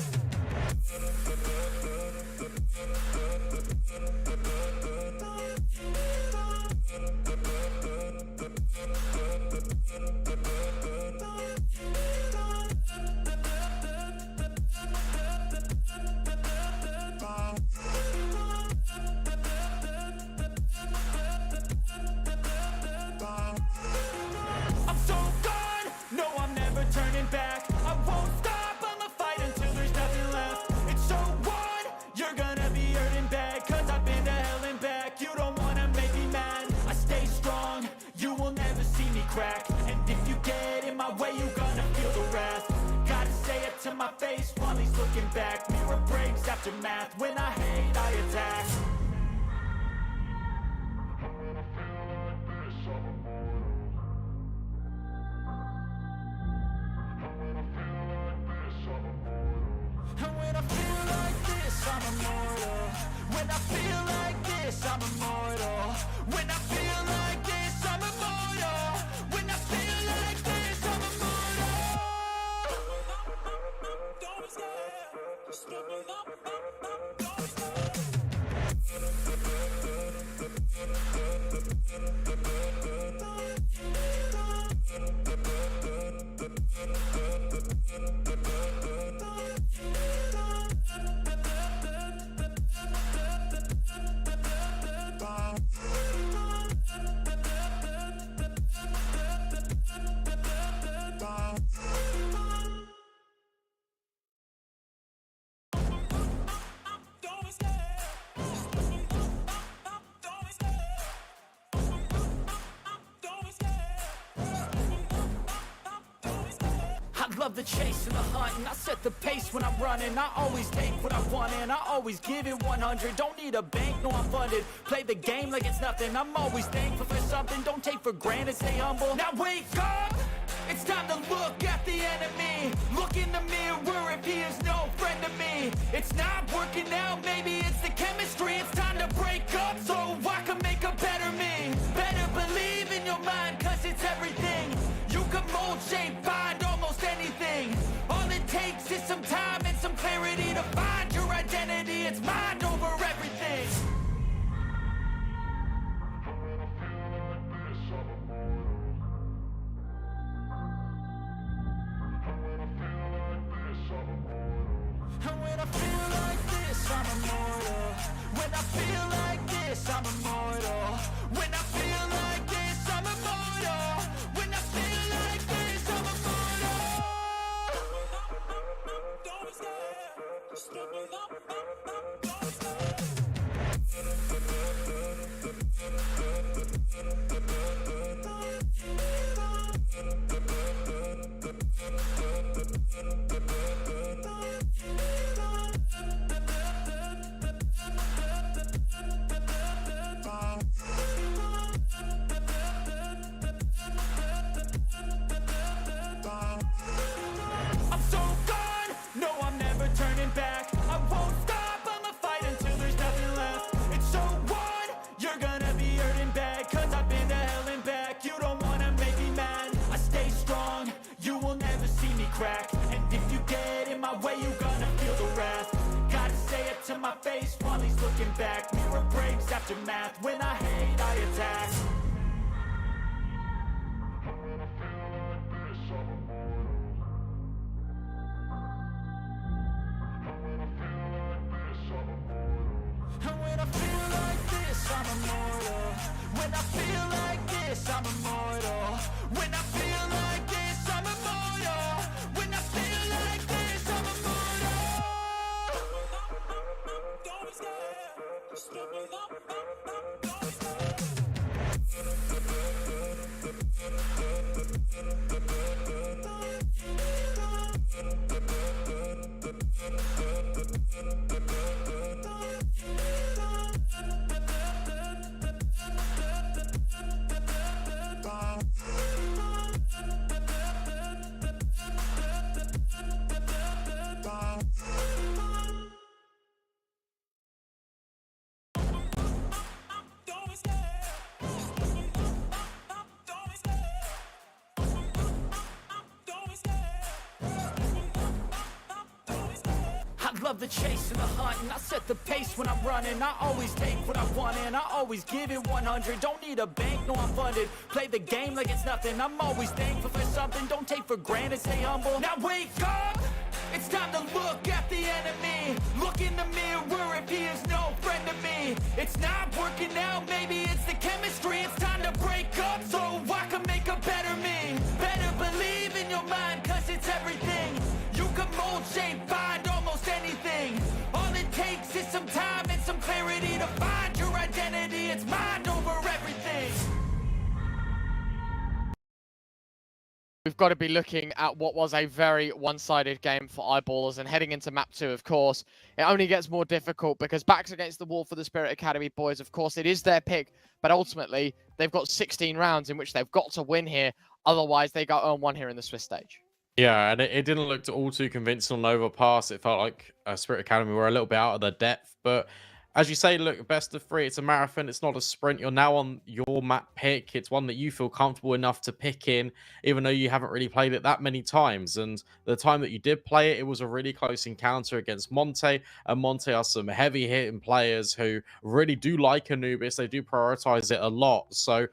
I'm so gone, no I'm never turning back. I won't stop, I'ma fight until there's nothing left. It's so on, you're gonna be hurting bad, cause I've been to hell and back. You don't wanna make me mad, I stay strong, you will never see me crack. And if you get in my way, you're gonna feel the wrath. Gotta say it to my face while he's looking back. Mirror breaks after math, when I hate I attack. And when I feel like this, I'm immortal. When I feel like this, I'm immortal. When I feel like this, I'm immortal. When I feel like this, I'm immortal. Don't be scared. Just give me up. Don't be scared. Love the chase and the hunt, and I set the pace when I'm running. I always take what I want and I always give it 100. Don't need a bank, no I'm funded. Play the game like it's nothing. I'm always thankful for something. Don't take for granted, stay humble. Now wake up! It's time to look at the enemy. Look in the mirror if he is no friend to me. It's not working out, maybe it's the chemistry. It's time to break up so I can make a better me. Better believe in your mind, cause it's everything. You can mold, shape, find almost anything. All it takes is some time and some clarity to find your identity. It's mind over everything. And when I feel like this, I'm immortal. When I feel like this, I'm immortal. When I feel like this, I'm immortal. When I feel like this, I'm immortal. Don't be scared. Just give me up. Don't be scared. I'm so gone, no I'm never turning back. I won't stop, I'ma fight until there's nothing left. It's so on, you're gonna be hurting bad, cause I've been to hell and back. You don't wanna make me mad, I stay strong, you will never see me crack. And if you get in my way, you're gonna feel the wrath. Gotta say it to my face while he's looking back. Mirror breaks after math, when I hate I attack. immortal. When I feel like this, I'm immortal. When I feel like this, I'm immortal. When I feel like this, I'm immortal. Don't be scared. Don't be scared. I love the chase and the hunt, and I set the pace when I'm running. I always take what I want and I always give it 100. Don't need a bank, no I'm funded. Play the game like it's nothing. I'm always thankful for something. Don't take for granted, stay humble. Now wake up! It's time to look at the enemy. Look in the mirror if he is no friend to me. It's not working out, maybe it's the chemistry. It's time to break up so I can make a better me. Better believe in your mind, cause it's everything. You can mold, shape, find almost anything. All it takes is some time and some clarity to find your identity. It's mind over everything. We've got to be looking at what was a very one-sided game for Eyeballers, and heading into map 2, of course, it only gets more difficult because backs against the wall for the Spirit Academy boys. Of course, it is their pick, but ultimately they've got 16 rounds in which they've got to win here. Otherwise, they go 0-1 here in the Swiss stage. Yeah, and it didn't look all too convincing on Overpass. It felt like Spirit Academy were a little bit out of their depth. But as you say, look, best of 3, it's a marathon. It's not a sprint. You're now on your map pick. It's one that you feel comfortable enough to pick in, even though you haven't really played it that many times. And the time that you did play it, it was a really close encounter against Monte. And Monte are some heavy-hitting players who really do like Anubis. They do prioritize it a lot. So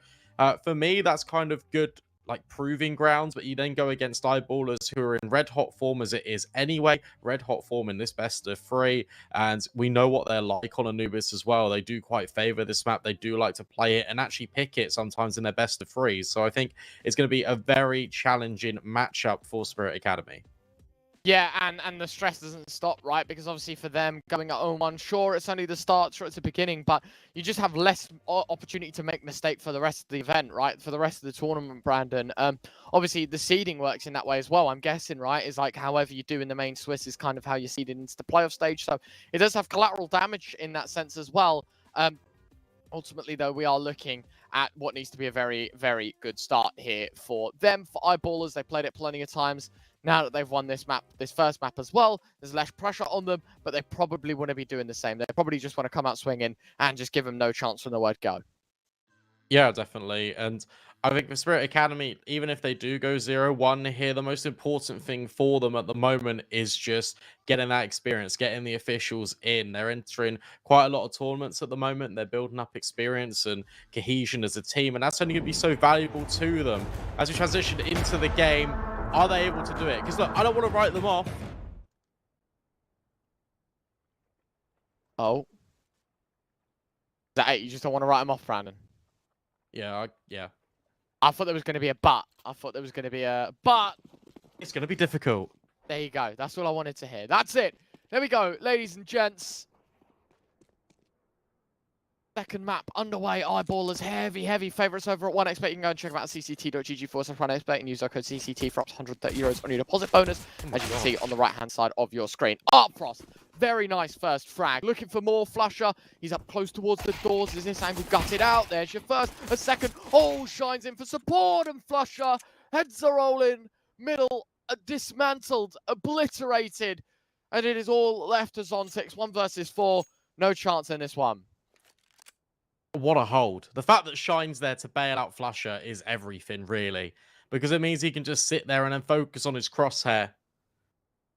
for me, that's kind of good, like proving grounds. But you then go against Eyeballers who are in red hot form as it is anyway, red hot form in this best of 3, and we know what they're like on Anubis as well. They do quite favor this map. They do like to play it and actually pick it sometimes in their best of 3s. So I think it's going to be a very challenging matchup for Spirit Academy. Yeah, and the stress doesn't stop, right? Because obviously for them, going at 0-1, sure, it's only the start, sure, it's the beginning, but you just have less opportunity to make mistake for the rest of the event, right? For the rest of the tournament, Brandon. Obviously, the seeding works in that way as well, I'm guessing, right? Is like however you do in the main Swiss is kind of how you seed into the playoff stage. So it does have collateral damage in that sense as well. Ultimately, though, we are looking at what needs to be a very, very good start here for them. For Eyeballers, they played it plenty of times. Now that they've won this map, this first map as well, there's less pressure on them, but they probably want to be doing the same. They probably just want to come out swinging and just give them no chance from the word go. Yeah, definitely. And I think for Spirit Academy, even if they do go 0-1 here, the most important thing for them at the moment is just getting that experience, getting the officials in. They're entering quite a lot of tournaments at the moment. They're building up experience and cohesion as a team, and that's only going to be so valuable to them. As we transition into the game, are they able to do it? Because look, I don't want to write them off. Oh. Is that it? You just don't want to write them off, Brandon? Yeah, yeah. I thought there was going to be a but. I thought there was going to be a but. It's going to be difficult. There you go. That's all I wanted to hear. That's it. There we go, ladies and gents. Second map underway. Eyeballers heavy favourites over at 1xbet. You can go and check them out at cct.gg/1xbet and use our code CCT for up to €130 on your deposit bonus, as you can see on the right-hand side of your screen. Artfrost, very nice first frag. Looking for more. Flusher, he's up close towards the doors. Is this angle gutted out? There's your first. A second. Oh, shines in for support, and Flusher heads are rolling. Middle, dismantled, obliterated, and it is all left to Zontix. 1 versus 4. No chance in this one. What a hold. The fact that Shine's there to bail out Flusher is everything, really. Because it means he can just sit there and then focus on his crosshair.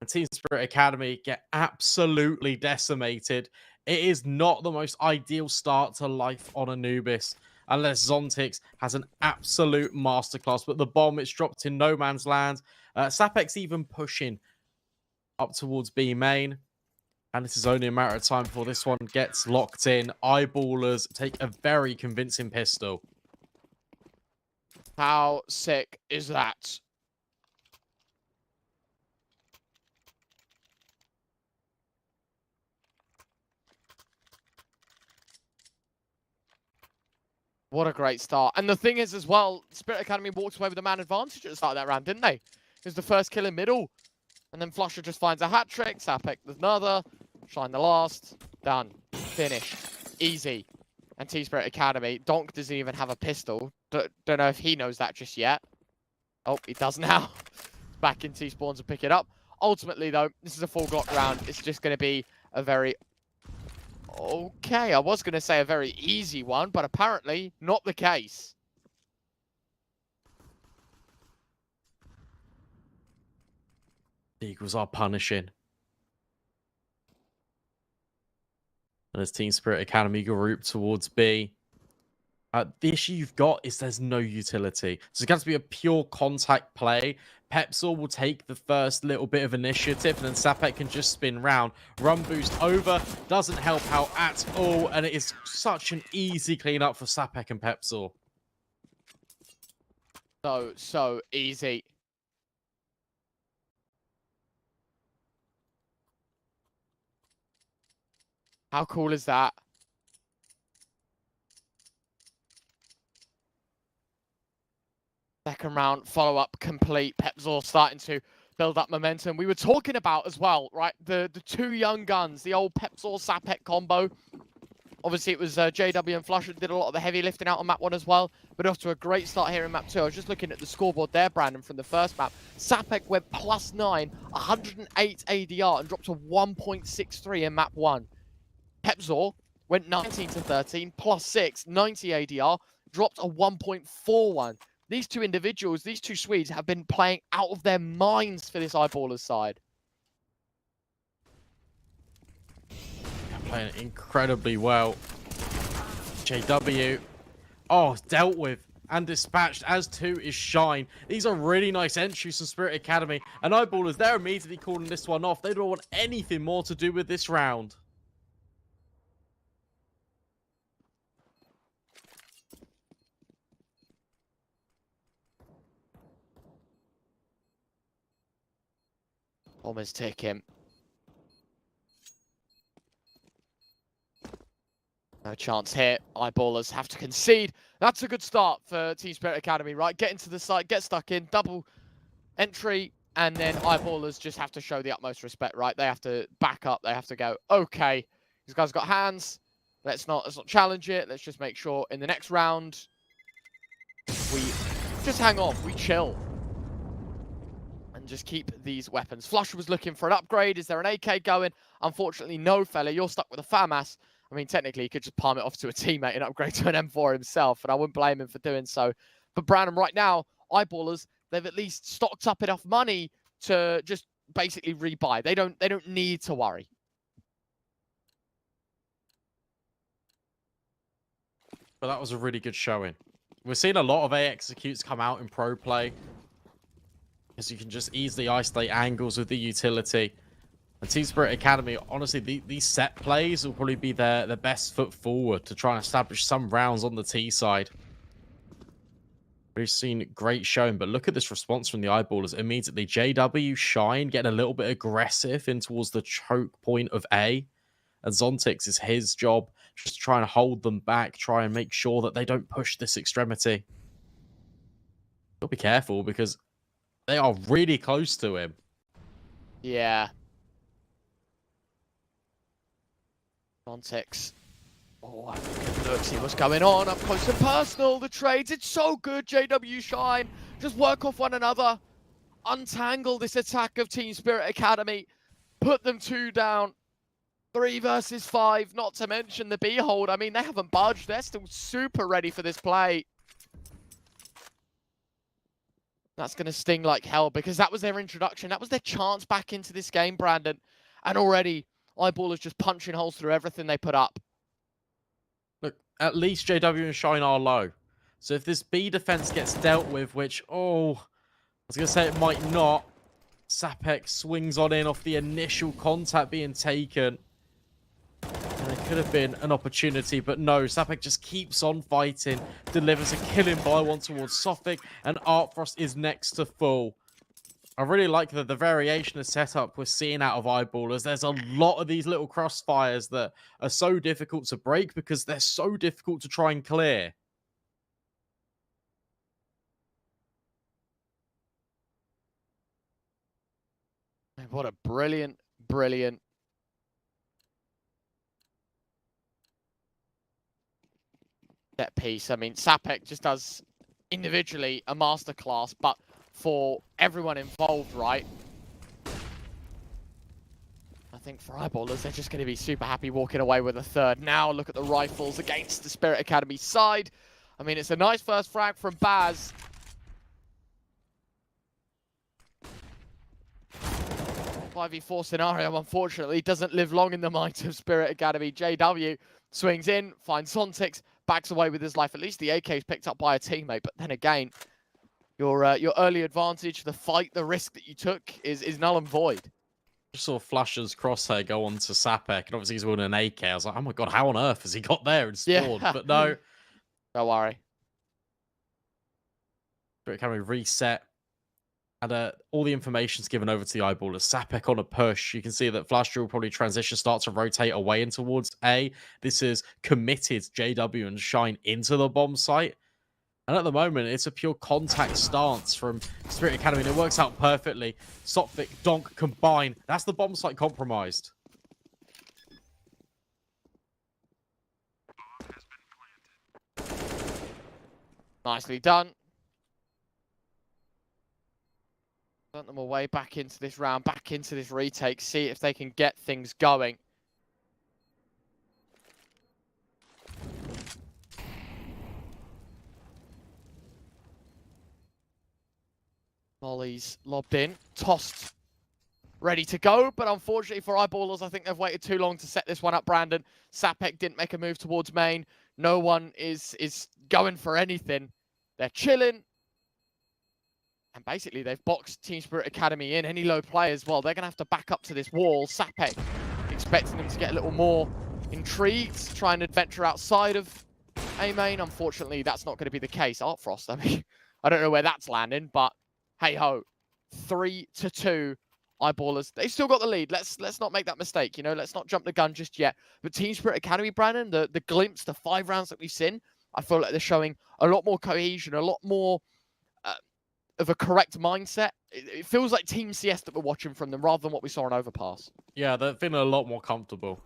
And Team Spirit Academy get absolutely decimated. It is not the most ideal start to life on Anubis, unless Zontix has an absolute masterclass. But the bomb, it's dropped in no man's land. Sapex even pushing up towards B main. And this is only a matter of time before this one gets locked in. Eyeballers take a very convincing pistol. How sick is that? What a great start. And the thing is as well, Spirit Academy walked away with a man advantage at the start of that round, didn't they? It was the first kill in middle. And then Flusher just finds a hat trick. Sapek another. Shine the last. Done. Finished. Easy. And T-Spirit Academy. Donk doesn't even have a pistol. Don't know if he knows that just yet. Oh, he does now. Back in T-Spawn to pick it up. Ultimately, though, this is a full Glock round. It's just going to be a very... Okay, I was going to say a very easy one, but apparently not the case. The Eagles are punishing. And as Team Spirit Academy group towards B. The issue you've got is there's no utility. So it's going to be a pure contact play. Pepsor will take the first little bit of initiative, and then Sapek can just spin round. Run boost over, doesn't help out at all, and it is such an easy cleanup for Sapek and Pepsor. So easy. How cool is that? Second round, follow-up complete. Pepsor starting to build up momentum. We were talking about as well, right? The two young guns, the old Pepsor-Sapek combo. Obviously, it was JW and Flusher did a lot of the heavy lifting out on map 1 as well. But off to a great start here in map 2. I was just looking at the scoreboard there, Brandon, from the first map. Sapek went +9, 108 ADR, and dropped to 1.63 in map 1. Pepsor went 19 to 13, +6, 90 ADR, dropped a 1.41. These two individuals, these two Swedes, have been playing out of their minds for this Eyeballers side. Playing incredibly well. JW. Oh, dealt with and dispatched, as too is Shine. These are really nice entries from Spirit Academy. And Eyeballers, they're immediately calling this one off. They don't want anything more to do with this round. Almost take him. No chance here. Eyeballers have to concede. That's a good start for Team Spirit Academy, right? Get into the site, get stuck in, double entry, and then Eyeballers just have to show the utmost respect, right? They have to back up. They have to go, okay, these guys got hands. Let's not challenge it. Let's just make sure in the next round we just hang on. We chill. Just keep these weapons. Flusher was looking for an upgrade. Is there an AK going? Unfortunately, no, fella. You're stuck with a FAMAS. I mean, technically, he could just palm it off to a teammate and upgrade to an M4 himself, and I wouldn't blame him for doing so. But Brandon, right now, Eyeballers, they've at least stocked up enough money to just basically rebuy. They don't need to worry. But that was a really good showing. We're seeing a lot of A executes come out in pro play, as you can just easily isolate angles with the utility. And Team Spirit Academy, honestly, these set plays will probably be their best foot forward to try and establish some rounds on the T side. We've seen great showing, but look at this response from the Eyeballers immediately. JW, Shine, getting a little bit aggressive in towards the choke point of A. And Zontix is his job, just trying to hold them back, try and make sure that they don't push this extremity. But be careful, because they are really close to him. Yeah. Zontix. Oh, look, see what's going on up close and personal. The trades, it's so good. JW, Shine, just work off one another. Untangle this attack of Team Spirit Academy. Put them 2 down. 3 versus 5, not to mention the B hold. I mean, they haven't budged. They're still super ready for this play. That's going to sting like hell, because that was their introduction. That was their chance back into this game, Brandon. And already, Eyeballers just punching holes through everything they put up. Look, at least JW and Shine are low. So if this B defense gets dealt with, which, oh, I was going to say it might not. Sapek swings on in off the initial contact being taken. could have been an opportunity, but no, Sapek just keeps on fighting, delivers a killing by one towards Sophic, and Artfrost is next to full. I really like the variation of setup we're seeing out of Eyeballers. There's a lot of these little crossfires that are so difficult to break because they're so difficult to try and clear. What a brilliant, brilliant set piece. I mean, Sapek just does individually a masterclass, but for everyone involved, right? I think for Eyeballers, they're just going to be super happy walking away with a third. Now look at the rifles against the Spirit Academy side. I mean, it's a nice first frag from Baz. 5v4 scenario, unfortunately, doesn't live long in the minds of Spirit Academy. JW swings in, finds Sontix, backs away with his life. At least the AK is picked up by a teammate, but then again, your early advantage, the fight, the risk that you took is null and void. Just saw Flusher's crosshair go on to Sapek, and obviously he's winning an AK. I was like, oh my god, how on earth has he got there and spawned? Yeah. But no. Don't worry. Spirit Academy reset. And all the information's given over to the Eyeballers. Sapek on a push. You can see that Flusher will probably transition, start to rotate away in towards A. This is committed JW and Shine into the bomb site. And at the moment, it's a pure contact stance from Spirit Academy, and it works out perfectly. Sophic, Donk combine. That's the bomb site compromised. Nicely done. Sent them away back into this round, back into this retake, see if they can get things going. Molly's lobbed in, tossed, ready to go, but unfortunately for Eyeballers, I think they've waited too long to set this one up, Brandon. Sapek didn't make a move towards main. No one is going for anything. They're chilling. And basically, they've boxed Team Spirit Academy in. Any low players, well, they're going to have to back up to this wall. Sapek expecting them to get a little more intrigued, try and adventure outside of A main. Unfortunately, that's not going to be the case. Artfrost, I mean, I don't know where that's landing, but hey-ho. 3-2, Eyeballers. They've still got the lead. Let's not make that mistake, you know. Let's not jump the gun just yet. But Team Spirit Academy, Brandon, the glimpse, the 5 rounds that we've seen, I feel like they're showing a lot more cohesion, a lot more of a correct mindset. It feels like Team CS that we're watching from them rather than what we saw on Overpass. Yeah, they're feeling a lot more comfortable.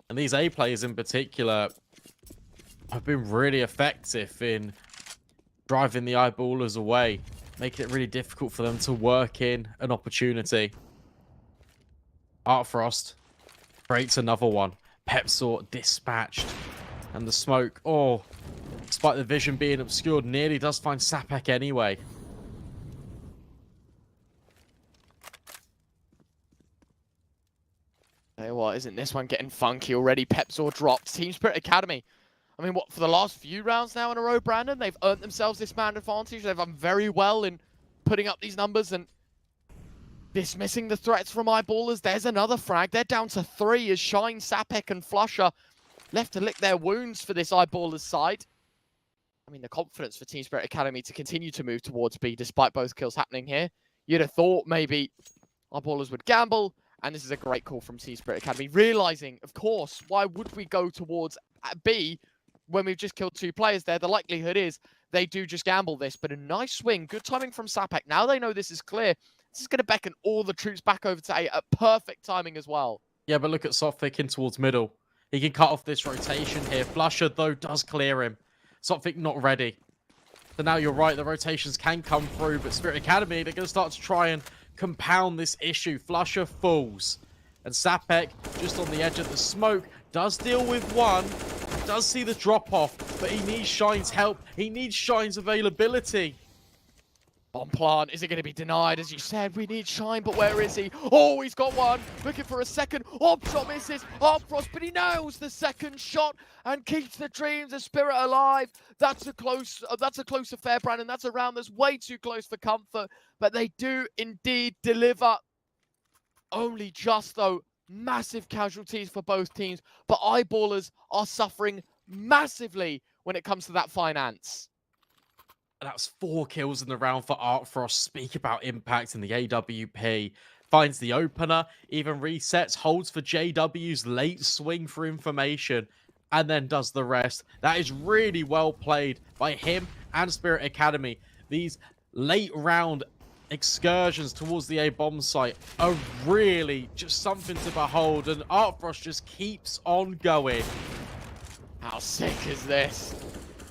And these A players in particular have been really effective in driving the Eyeballers away, making it really difficult for them to work in an opportunity. Artfrost creates another one. Pepsor dispatched. And the smoke, oh, despite the vision being obscured, nearly does find Sapek anyway. Tell you what, isn't this one getting funky already? Pepsor dropped. Team Spirit Academy. I mean, what, for the last few rounds now in a row, Brandon, they've earned themselves this man advantage. They've done very well in putting up these numbers and dismissing the threats from Eyeballers. There's another frag. They're down to 3 as Shine, Sapek, and Flusher left to lick their wounds for this Eyeballers side. I mean, the confidence for Team Spirit Academy to continue to move towards B despite both kills happening here. You'd have thought maybe Eyeballers would gamble, and this is a great call from Team Spirit Academy. Realizing, of course, why would we go towards B when we've just killed 2 players there? The likelihood is they do just gamble this, but a nice swing. Good timing from Sapek. Now they know this is clear. This is going to beckon all the troops back over to A at perfect timing as well. Yeah, but look at Sophic in towards middle. He can cut off this rotation here. Flusher, though, does clear him. Sophic not ready. So now you're right, the rotations can come through, but Spirit Academy, they're going to start to try and compound this issue. Flusher falls. And Sapek, just on the edge of the smoke, does deal with one. Does see the drop-off, but he needs Shine's help. He needs Shine's availability. Bomb plant, is it going to be denied? As you said, we need Shine, but where is he? Oh, he's got one. Looking for a second. Shot misses. Artfrost, but he nails the second shot and keeps the dreams of Spirit alive. That's a close affair, Brandon. That's a round that's way too close for comfort, but they do indeed deliver. Only just, though, massive casualties for both teams, but Eyeballers are suffering massively when it comes to that finance. That was 4 kills in the round for Artfrost. Speak about impact in the AWP. Finds the opener, even resets, holds for JW's late swing for information, and then does the rest. That is really well played by him and Spirit Academy. These late round excursions towards the A bomb site are really just something to behold, and Artfrost just keeps on going. How sick is this?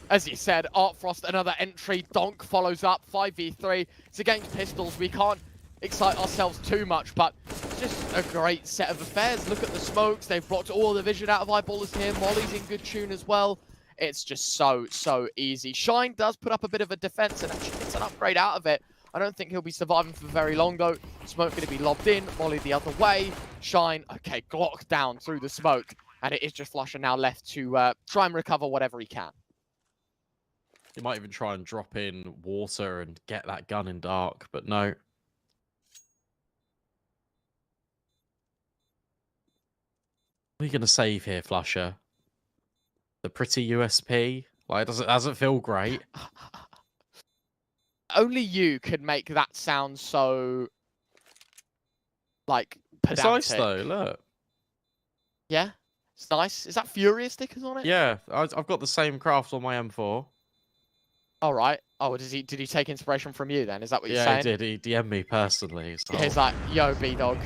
As you said, Artfrost, another entry. Donk follows up, 5v3. It's against pistols. We can't excite ourselves too much, but just a great set of affairs. Look at the smokes. They've blocked all the vision out of Eyeballers here. Molly's in good tune as well. It's just so easy. Shine does put up a bit of a defense and actually gets an upgrade out of it. I don't think he'll be surviving for very long, though. Smoke going to be lobbed in. Molly the other way. Shine, okay, Glock down through the smoke. And it is just Flusher now left to try and recover whatever he can. He might even try and drop in water and get that gun in dark, but no. What are you going to save here, Flusher? The pretty USP? Like, doesn't feel great. Only you could make that sound so, like, pedantic. It's nice, though, look. Yeah? It's nice. Is that Furious stickers on it? Yeah, I've got the same craft on my M4. All right. Oh, did he take inspiration from you then? Is that what you're Yeah, saying? he did. He DM'd me personally. So. He's like, yo, B-Dog.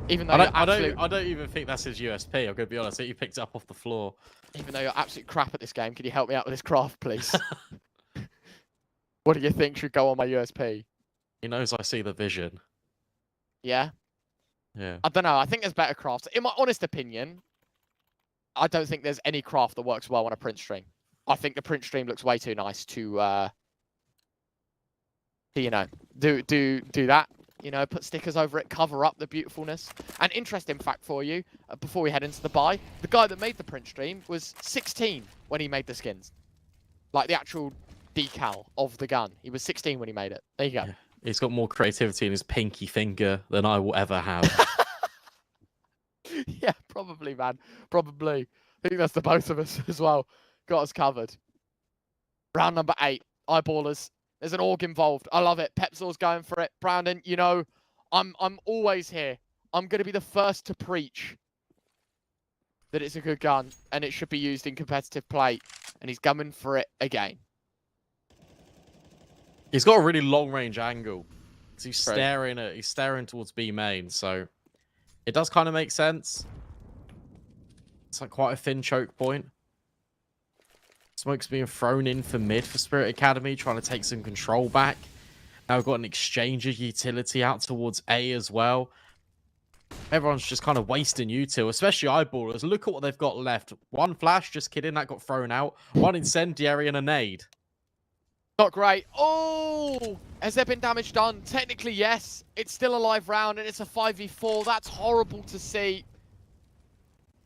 Even though I don't even think that's his USP. I'm going to be honest. I think he picked it up off the floor. Even though you're absolute crap at this game, can you help me out with this craft, please? What do you think should go on my USP? He knows I see the vision. Yeah? Yeah. I don't know. I think there's better crafts. In my honest opinion, I don't think there's any craft that works well on a print stream. I think the print stream looks way too nice to you know, do that. You know, put stickers over it, cover up the beautifulness. An interesting fact for you, before we head into the buy, the guy that made the print stream was 16 when he made the skins. Like the actual decal of the gun. He was 16 when he made it. There you go. Yeah. He's got more creativity in his pinky finger than I will ever have. Yeah, probably, man. Probably. I think that's the both of us as well. Got us covered. Round number 8. Eyeballers. There's an org involved. I love it. Pepzor's going for it. Brandon, you know, I'm always here. I'm going to be the first to preach that it's a good gun and it should be used in competitive play. And he's coming for it again. He's got a really long range angle. He's Right. staring towards B main, so it does kind of make sense. It's like quite a thin choke point. Smoke's being thrown in for mid for Spirit Academy, trying to take some control back. Now we've got an exchanger utility out towards A as well. Everyone's just kind of wasting util, especially Eyeballers. Look at what they've got left. One flash, just kidding, that got thrown out. One incendiary and a nade. Not great. Oh! Has there been damage done? Technically, yes. It's still a live round and it's a 5v4. That's horrible to see.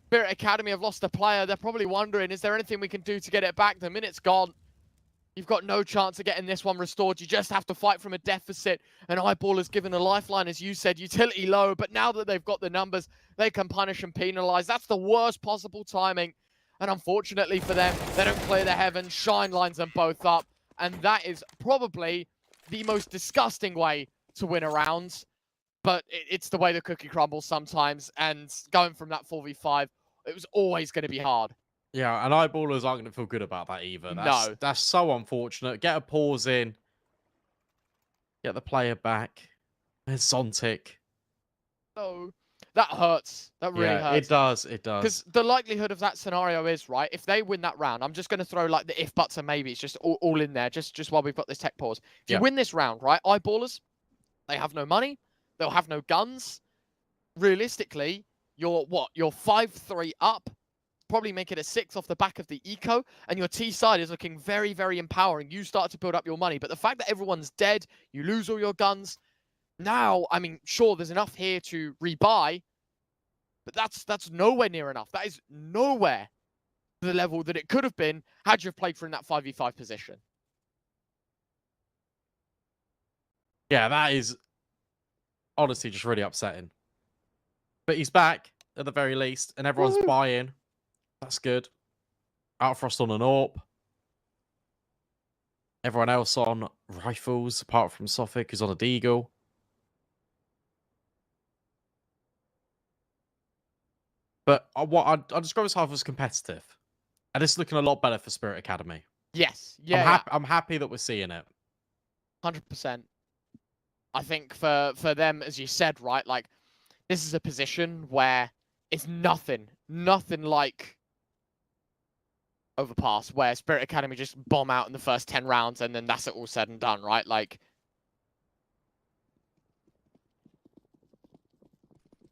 Spirit Academy have lost a player. They're probably wondering, is there anything we can do to get it back? The minute's gone. You've got no chance of getting this one restored. You just have to fight from a deficit. And Eyeballers given a lifeline, as you said, utility low. But now that they've got the numbers, they can punish and penalize. That's the worst possible timing. And unfortunately for them, they don't clear the heaven. Shine lines them both up. And that is probably the most disgusting way to win a round. But it's the way the cookie crumbles sometimes. And going from that 4v5, it was always going to be hard. Yeah, and Eyeballers aren't going to feel good about that either. That's so unfortunate. Get a pause in. Get the player back. There's Zontic. So that hurts. That really hurts. It does. It does. Because the likelihood of that scenario is, right, if they win that round, I'm just going to throw like the if, buts, and maybe. It's just all in there, just while we've got this tech pause. If you win this round, right, Eyeballers, they have no money. They'll have no guns. Realistically, you're 5-3 up. Probably make it a 6 off the back of the eco, and your T side is looking very, very empowering. You start to build up your money, but the fact that everyone's dead, you lose all your guns. Now, I mean, sure, there's enough here to rebuy, but that's nowhere near enough. That is nowhere to the level that it could have been had you played for in that 5v5 position. Yeah, that is honestly just really upsetting. But he's back. at the very least, and everyone's buying. That's good. Outfrost on an AWP. Everyone else on rifles, apart from Sophic, who's on a Deagle. But I'd describe this half as competitive. And it's looking a lot better for Spirit Academy. Yes. Yeah. I'm happy that we're seeing it. 100%. I think for them, as you said, right, like, this is a position where it's nothing like Overpass, where Spirit Academy just bomb out in the first 10 rounds and then that's it all said and done, right? Like,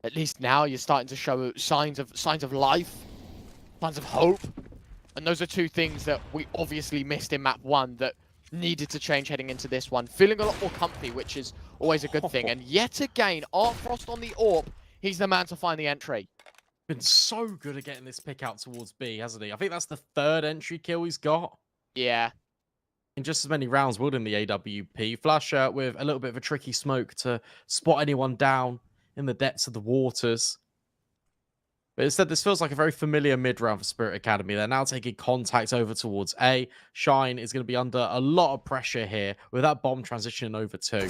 at least now you're starting to show signs of life, signs of hope. And those are two things that we obviously missed in map 1 that needed to change heading into this one. Feeling a lot more comfy, which is always a good thing. And yet again, Artfrost on the AWP, he's the man to find the entry. Been so good at getting this pick out towards B, hasn't he? I think that's the 3rd entry kill he's got. Yeah. In just as many rounds would in the AWP. Flasher with a little bit of a tricky smoke to spot anyone down in the depths of the waters. But instead, this feels like a very familiar mid-round for Spirit Academy. They're now taking contact over towards A. Shine is going to be under a lot of pressure here with that bomb transitioning over 2.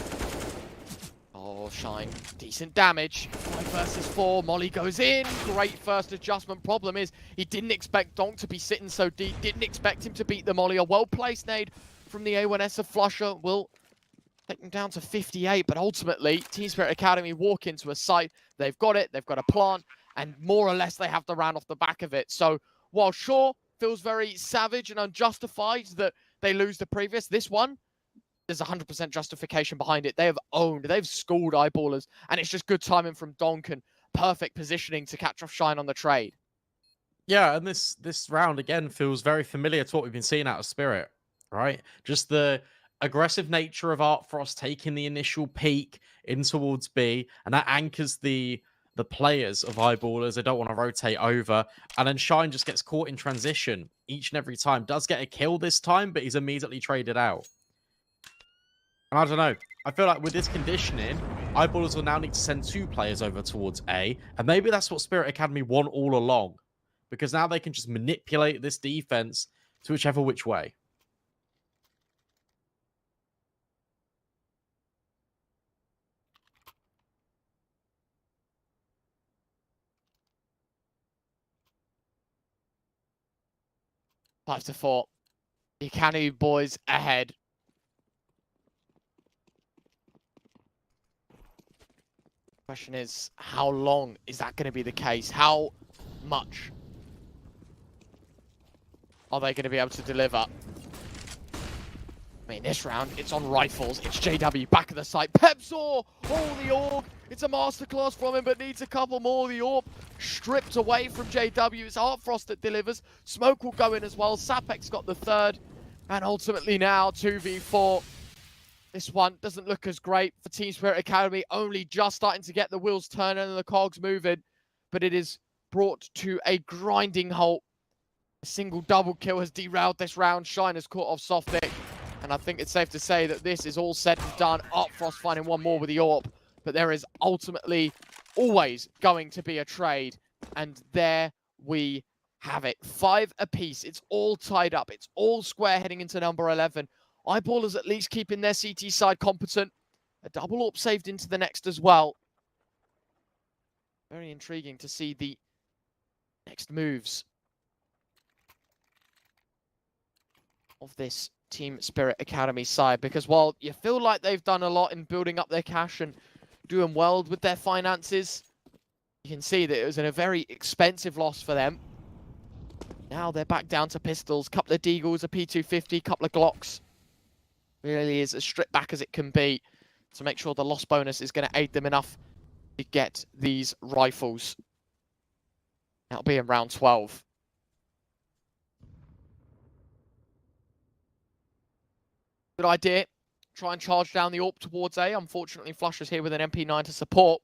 Oh, Shine. Decent damage. 5 versus 4. Molly goes in. Great first adjustment. Problem is, he didn't expect Donk to be sitting so deep. Didn't expect him to beat the Molly. A well-placed nade from the A1S of Flusher will take them down to 58. But ultimately, Team Spirit Academy walk into a site. They've got it. They've got a plant. And more or less, they have the round off the back of it. So, while sure, feels very savage and unjustified that they lose the previous, this one, there's 100% justification behind it. They have owned, they've schooled Eyeballers, and it's just good timing from Donk and perfect positioning to catch off Shine on the trade. Yeah, and this round, again, feels very familiar to what we've been seeing out of Spirit, right? Just the aggressive nature of Artfrost taking the initial peak in towards B, and that anchors the players of Eyeballers. They don't want to rotate over. And then Shine just gets caught in transition each and every time. Does get a kill this time, but he's immediately traded out. And I don't know. I feel like with this conditioning, Eyeballers will now need to send 2 players over towards A. And maybe that's what Spirit Academy want all along. Because now they can just manipulate this defense to whichever which way. Five to 4. The Academy boys ahead. Question is, how long is that going to be the case? How much are they going to be able to deliver? I mean, this round, it's on rifles. It's JW back at the site. Pepsaw! Oh, the AUG! It's a masterclass from him, but needs a couple more. The AWP stripped away from JW. It's Artfrost that delivers. Smoke will go in as well. Sapek's got the 3rd. And ultimately now, 2v4. This one doesn't look as great for Team Spirit Academy. Only just starting to get the wheels turning and the cogs moving. But it is brought to a grinding halt. A single double kill has derailed this round. Shine has caught off Softic. And I think it's safe to say that this is all said and done. Artfrost finding one more with the AWP. But there is ultimately always going to be a trade. And there we have it. 5 apiece. It's all tied up. It's all square heading into number 11. Eyeballers at least keeping their CT side competent. A double AWP saved into the next as well. Very intriguing to see the next moves of this Team Spirit Academy side. Because while you feel like they've done a lot in building up their cash and doing well with their finances, you can see that it was a very expensive loss for them. Now they're back down to pistols, couple of Deagles, a P250, couple of Glocks. Really is as stripped back as it can be to make sure the loss bonus is going to aid them enough to get these rifles. That'll be in round 12. Good idea. Try and charge down the AWP towards A. Unfortunately, Flusher's here with an MP9 to support.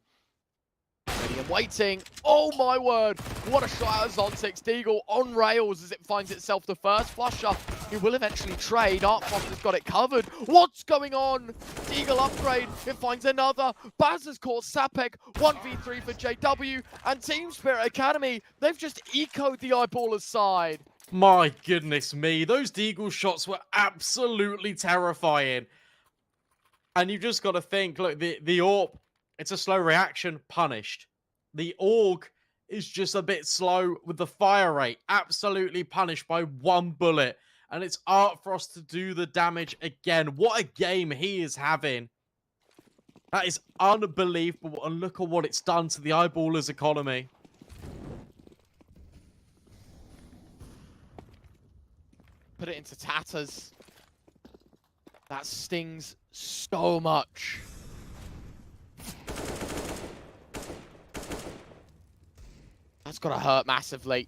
Ready and waiting. Oh my word. What a shot out of Zontix. Deagle on rails as it finds itself the first. Flusher He will eventually trade. Artfrost has got it covered. What's going on? Deagle upgrade. It finds another. Baz has caught Sapek. 1v3 for JW. And Team Spirit Academy, they've just ecoed the Eyeballers side. My goodness me. Those Deagle shots were absolutely terrifying. And you've just got to think, look, the AWP, it's a slow reaction, punished. The AUG is just a bit slow with the fire rate, absolutely punished by one bullet. And it's Artfrost to do the damage again. What a game he is having. That is unbelievable. And look at what it's done to the Eyeballers economy. Put it into tatters. That stings so much. That's got to hurt massively.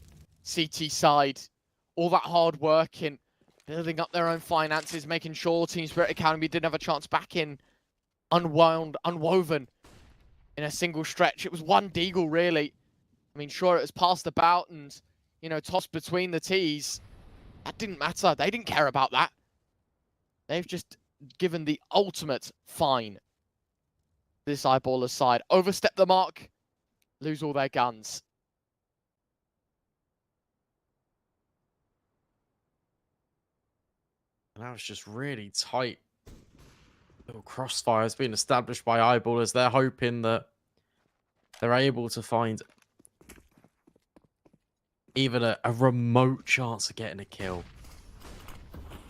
CT side, all that hard work in building up their own finances, making sure Team Spirit Academy didn't have a chance back in unwoven in a single stretch. It was one Deagle, really. I mean, sure, it was passed about and, you know, tossed between the T's. That didn't matter. They didn't care about that. They've just given the ultimate fine. This Eyeballer side. Overstep the mark, lose all their guns. And that was just really tight. Little crossfires being established by Eyeballers. They're hoping that they're able to find even a remote chance of getting a kill.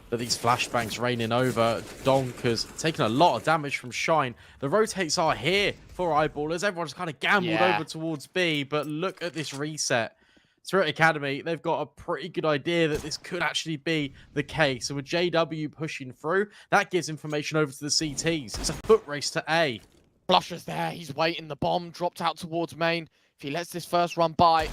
But these flashbangs raining over. Donker's taking a lot of damage from Shine. The rotates are here for Eyeballers. Everyone's kind of gambled over towards B, but look at this reset. Spirit Academy, they've got a pretty good idea that this could actually be the case. So with JW pushing through, that gives information over to the CTs. It's a foot race to A. Flusher's there. He's waiting. The bomb dropped out towards main. If he lets this first run by,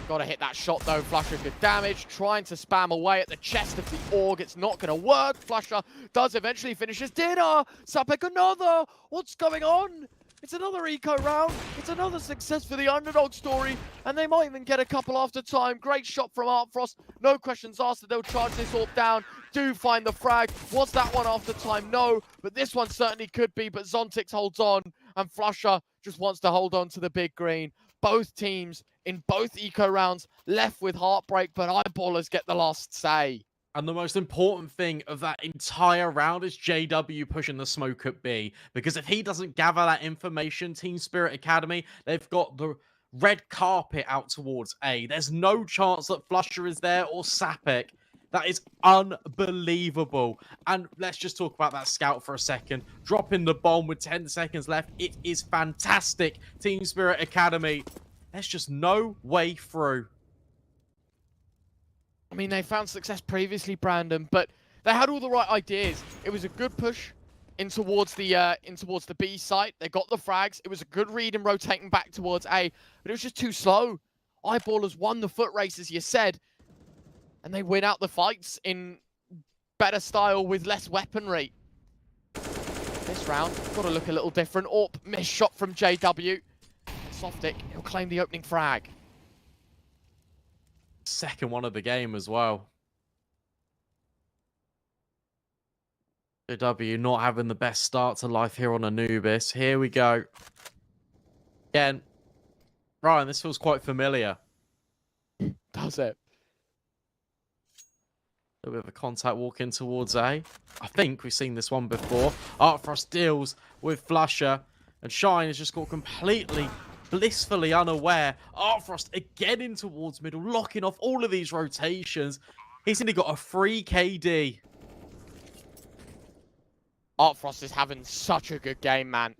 got to hit that shot though. Flusher, good damage. Trying to spam away at the chest of the AUG. It's not going to work. Flusher does eventually finish his dinner. Sapek another. What's going on? It's another eco round. It's another success for the underdog story. And they might even get a couple after time. Great shot from Artfrost. No questions asked that they'll charge this AWP down. Do find the frag. Was that one after time? No. But this one certainly could be. But Zontix holds on. And Flusher just wants to hold on to the big green. Both teams in both eco rounds left with heartbreak. But Eyeballers get the last say. And the most important thing of that entire round is JW pushing the smoke at B. Because if he doesn't gather that information, Team Spirit Academy, they've got the red carpet out towards A. There's no chance that Flusher is there or Sapek. That is unbelievable. And let's just talk about that scout for a second. Dropping the bomb with 10 seconds left. It is fantastic. Team Spirit Academy, there's just no way through. I mean, they found success previously, Brandon, but they had all the right ideas. It was a good push in towards the B site. They got the frags. It was a good read in rotating back towards A, but it was just too slow. Eyeballers won the foot race, as you said, and they win out the fights in better style with less weaponry. This round, got to look a little different. AWP, missed shot from JW. Softic, he'll claim the opening frag. Second one of the game as well. JW not having the best start to life here on Anubis. Here we go. Again, Ryan, this feels quite familiar. Does it? A bit of a contact walk in towards A. I think we've seen this one before. Artfrost deals with Flusher. And Shine has just got completely blissfully unaware. Artfrost again in towards middle, locking off all of these rotations. He's only got a 3 KD. Artfrost is having such a good game, man.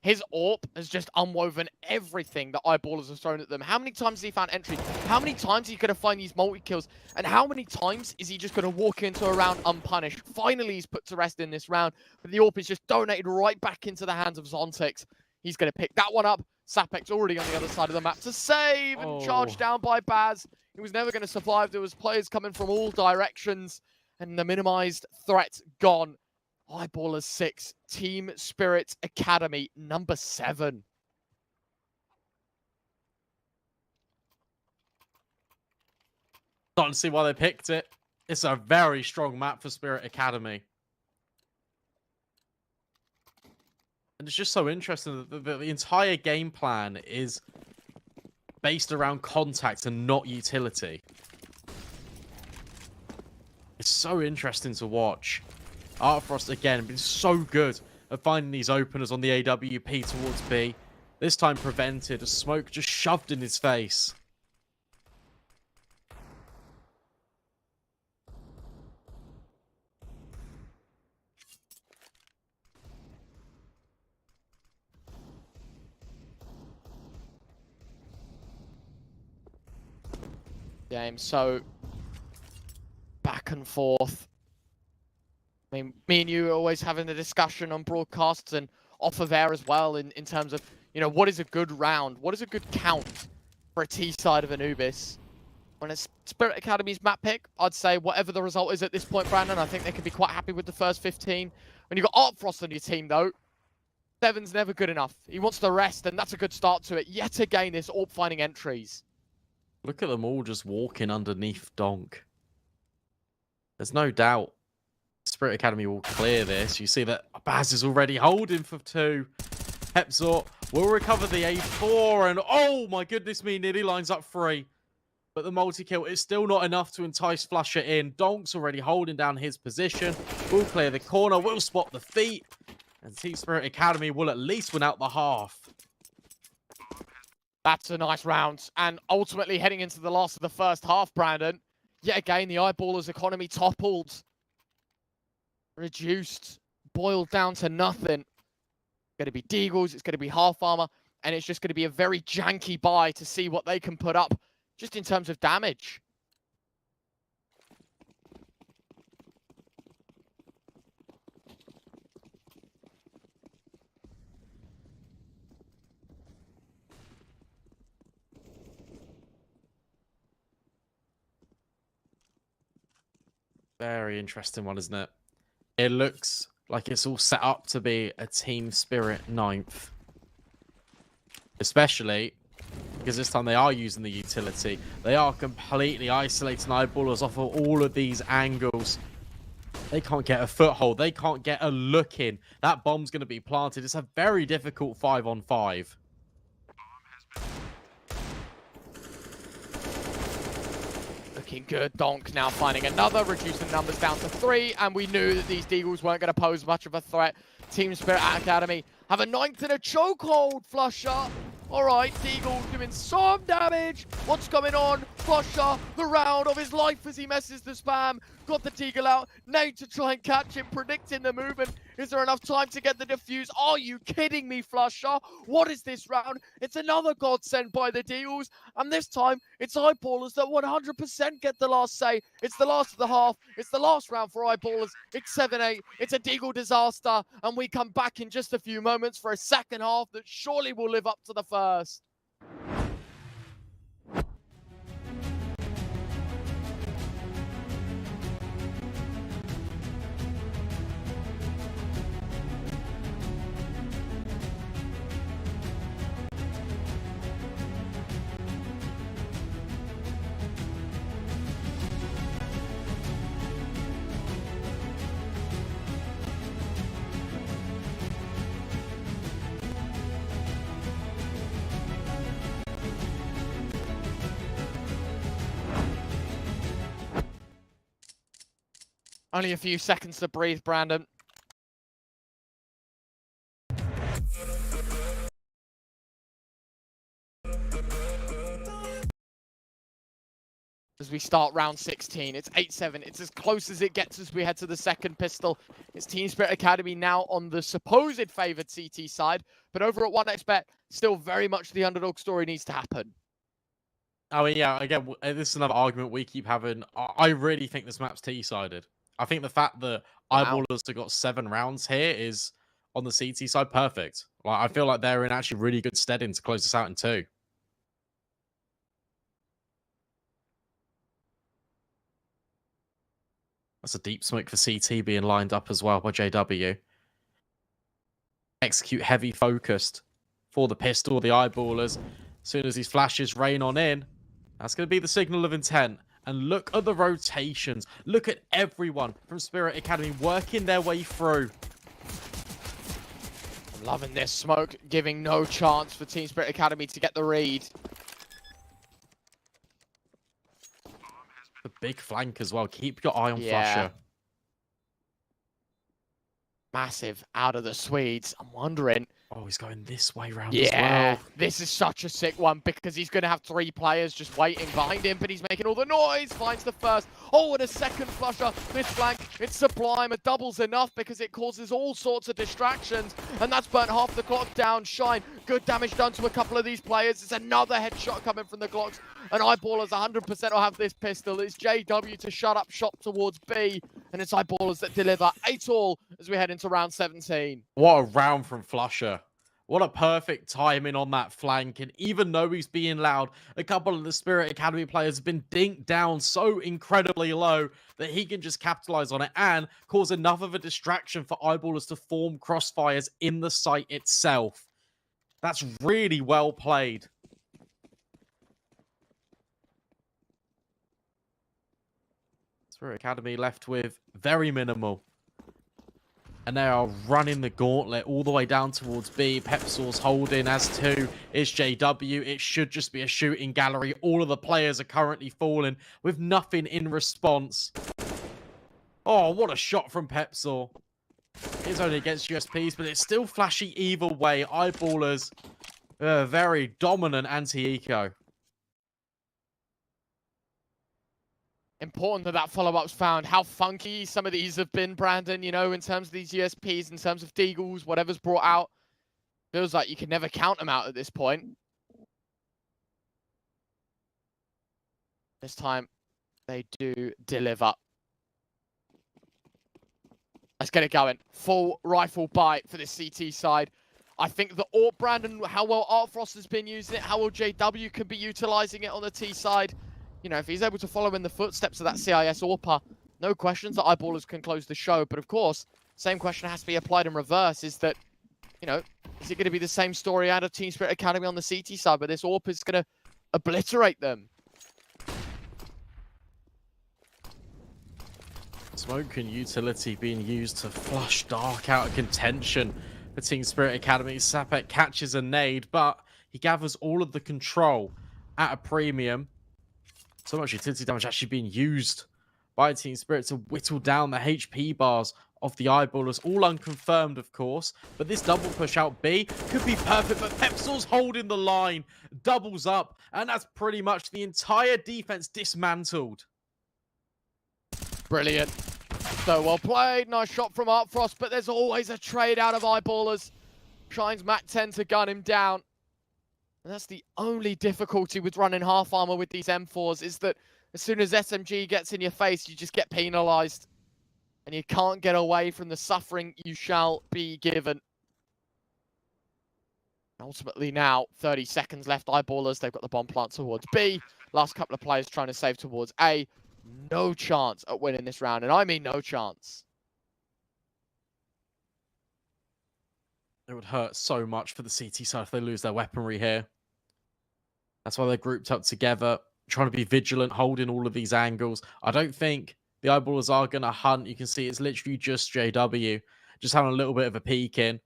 His AWP has just unwoven everything that Eyeballers have thrown at them. How many times has he found entry? How many times is he going to find these multi-kills? And how many times is he just going to walk into a round unpunished? Finally, he's put to rest in this round. But the AWP is just donated right back into the hands of Zontix. He's going to pick that one up. Sapek's already on the other side of the map to save and charge down by Baz. He was never going to survive. There was players coming from all directions. And the minimized threat gone. Eyeballers 6, Team Spirit Academy number 7. Starting to see why they picked it. It's a very strong map for Spirit Academy. And it's just so interesting that the entire game plan is based around contact and not utility. It's so interesting to watch. Artfrost, again, been so good at finding these openers on the AWP towards B. This time prevented, a smoke just shoved in his face. Game, so back and forth. I mean, me and you are always having the discussion on broadcasts and off of air as well in terms of, you know, what is a good round? What is a good count for a T side of Anubis? When it's Spirit Academy's map pick, I'd say whatever the result is at this point, Brandon, I think they could be quite happy with the first 15. When you've got Artfrost on your team, though, 7's never good enough. He wants the rest, and that's a good start to it. Yet again, this AWP finding entries. Look at them all just walking underneath Donk. There's no doubt Spirit Academy will clear this. You see that Baz is already holding for 2. Hepzor will recover the A4, and oh my goodness me, nearly lines up 3. But the multi-kill is still not enough to entice Flusher in. Donk's already holding down his position. Will clear the corner, will spot the feet. And Team Spirit Academy will at least win out the half. That's a nice round. And ultimately heading into the last of the first half, Brandon. Yet again, the Eyeballers economy toppled. Reduced. Boiled down to nothing. It's going to be Deagles, it's going to be half armor. And it's just going to be a very janky buy to see what they can put up. Just in terms of damage. Very interesting one, isn't it? It looks like it's all set up to be a Team Spirit 9th. Especially because this time they are using the utility. They are completely isolating Eyeballers off of all of these angles. They can't get a foothold. They can't get a look in. That bomb's going to be planted. It's a very difficult 5-on-5. Looking good. Donk now finding another, reducing numbers down to 3. And we knew that these Deagles weren't going to pose much of a threat. Team Spirit Academy have a 9th in a chokehold, Flusher. All right, Deagle doing some damage. What's going on? Flusher, the round of his life as he messes the spam. Got the Deagle out. Nate to try and catch him, predicting the movement. Is there enough time to get the defuse? Are you kidding me, Flusher? What is this round? It's another godsend by the Deagles. And this time, it's Eyeballers that 100% get the last say. It's the last of the half. It's the last round for Eyeballers. It's 7-8. It's a Deagle disaster. And we come back in just a few moments for a second half that surely will live up to the first. Only a few seconds to breathe, Brandon. As we start round 16, it's 8-7. It's as close as it gets as we head to the second pistol. It's Team Spirit Academy now on the supposed favoured CT side, but over at 1xBet, still very much the underdog story needs to happen. I mean, yeah, again, this is another argument we keep having. I really think this map's T-sided. I think the fact that Eyeballers have got 7 rounds here is, on the CT side, perfect. Like, I feel like they're in actually really good steading to close this out in 2. That's a deep smoke for CT being lined up as well by JW. Execute heavy focused for the pistol, the Eyeballers. As soon as these flashes rain on in, that's going to be the signal of intent. And look at the rotations. Look at everyone from Spirit Academy working their way through. I'm loving this. Smoke giving no chance for Team Spirit Academy to get the read. The big flank as well. Keep your eye on Flusher. Massive out of the Swedes. I'm wondering. Oh, he's going this way round as well. This is such a sick one because he's going to have 3 players just waiting behind him, but he's making all the noise. Finds the first. Oh, and a second Flusher. This flank, it's sublime. A double's enough because it causes all sorts of distractions, and that's burnt half the clock down. Shine. Good damage done to a couple of these players. It's another headshot coming from the Glocks. And Eyeballers 100% will have this pistol. It's JW to shut up shop towards B, and it's Eyeballers that deliver 8-all as we head into round 17. What a round from Flusher. What a perfect timing on that flank. And even though he's being loud, a couple of the Spirit Academy players have been dinked down so incredibly low that he can just capitalize on it and cause enough of a distraction for Eyeballers to form crossfires in the site itself. That's really well played. Spirit Academy left with very minimal. And they are running the gauntlet all the way down towards B. Pepsauce holding as 2 is JW. It should just be a shooting gallery. All of the players are currently falling with nothing in response. Oh, what a shot from Pepsauce. It's only against USPs, but it's still flashy either way. Eyeballers, very dominant anti-eco. Important that that follow-up's found. How funky some of these have been, Brandon, you know, in terms of these USPs, in terms of Deagles, whatever's brought out. Feels like you can never count them out at this point. This time, they do deliver. Let's get it going. Full rifle bite for the CT side. I think the AWP, Brandon, how well Art Frost has been using it, how well JW can be utilizing it on the T side. You know, if he's able to follow in the footsteps of that CIS AWPer, no questions that Eyeballers can close the show. But of course, same question has to be applied in reverse, is that, you know, is it going to be the same story out of Team Spirit Academy on the CT side, but this AWP is going to obliterate them? Smoke and utility being used to flush Dark out of contention for Team Spirit Academy. Sapek catches a nade, but he gathers all of the control at a premium. So much utility damage actually being used by Team Spirit to whittle down the HP bars of the Eyeballers. All unconfirmed, of course. But this double push out B could be perfect. But Pepsauce holding the line. Doubles up. And that's pretty much the entire defense dismantled. Brilliant. So well played. Nice shot from Art Frost. But there's always a trade out of Eyeballers. Shines Mac 10 to gun him down. And that's the only difficulty with running half armor with these M4s, is that as soon as SMG gets in your face, you just get penalized. And you can't get away from the suffering you shall be given. Ultimately now, 30 seconds left. Eyeballers, they've got the bomb plant towards B. Last couple of players trying to save towards A. No chance at winning this round, and I mean no chance. It would hurt so much for the CT side if they lose their weaponry here. That's why they're grouped up together, trying to be vigilant, holding all of these angles. I don't think the Eyeballers are going to hunt. You can see it's literally just JW, just having a little bit of a peek in.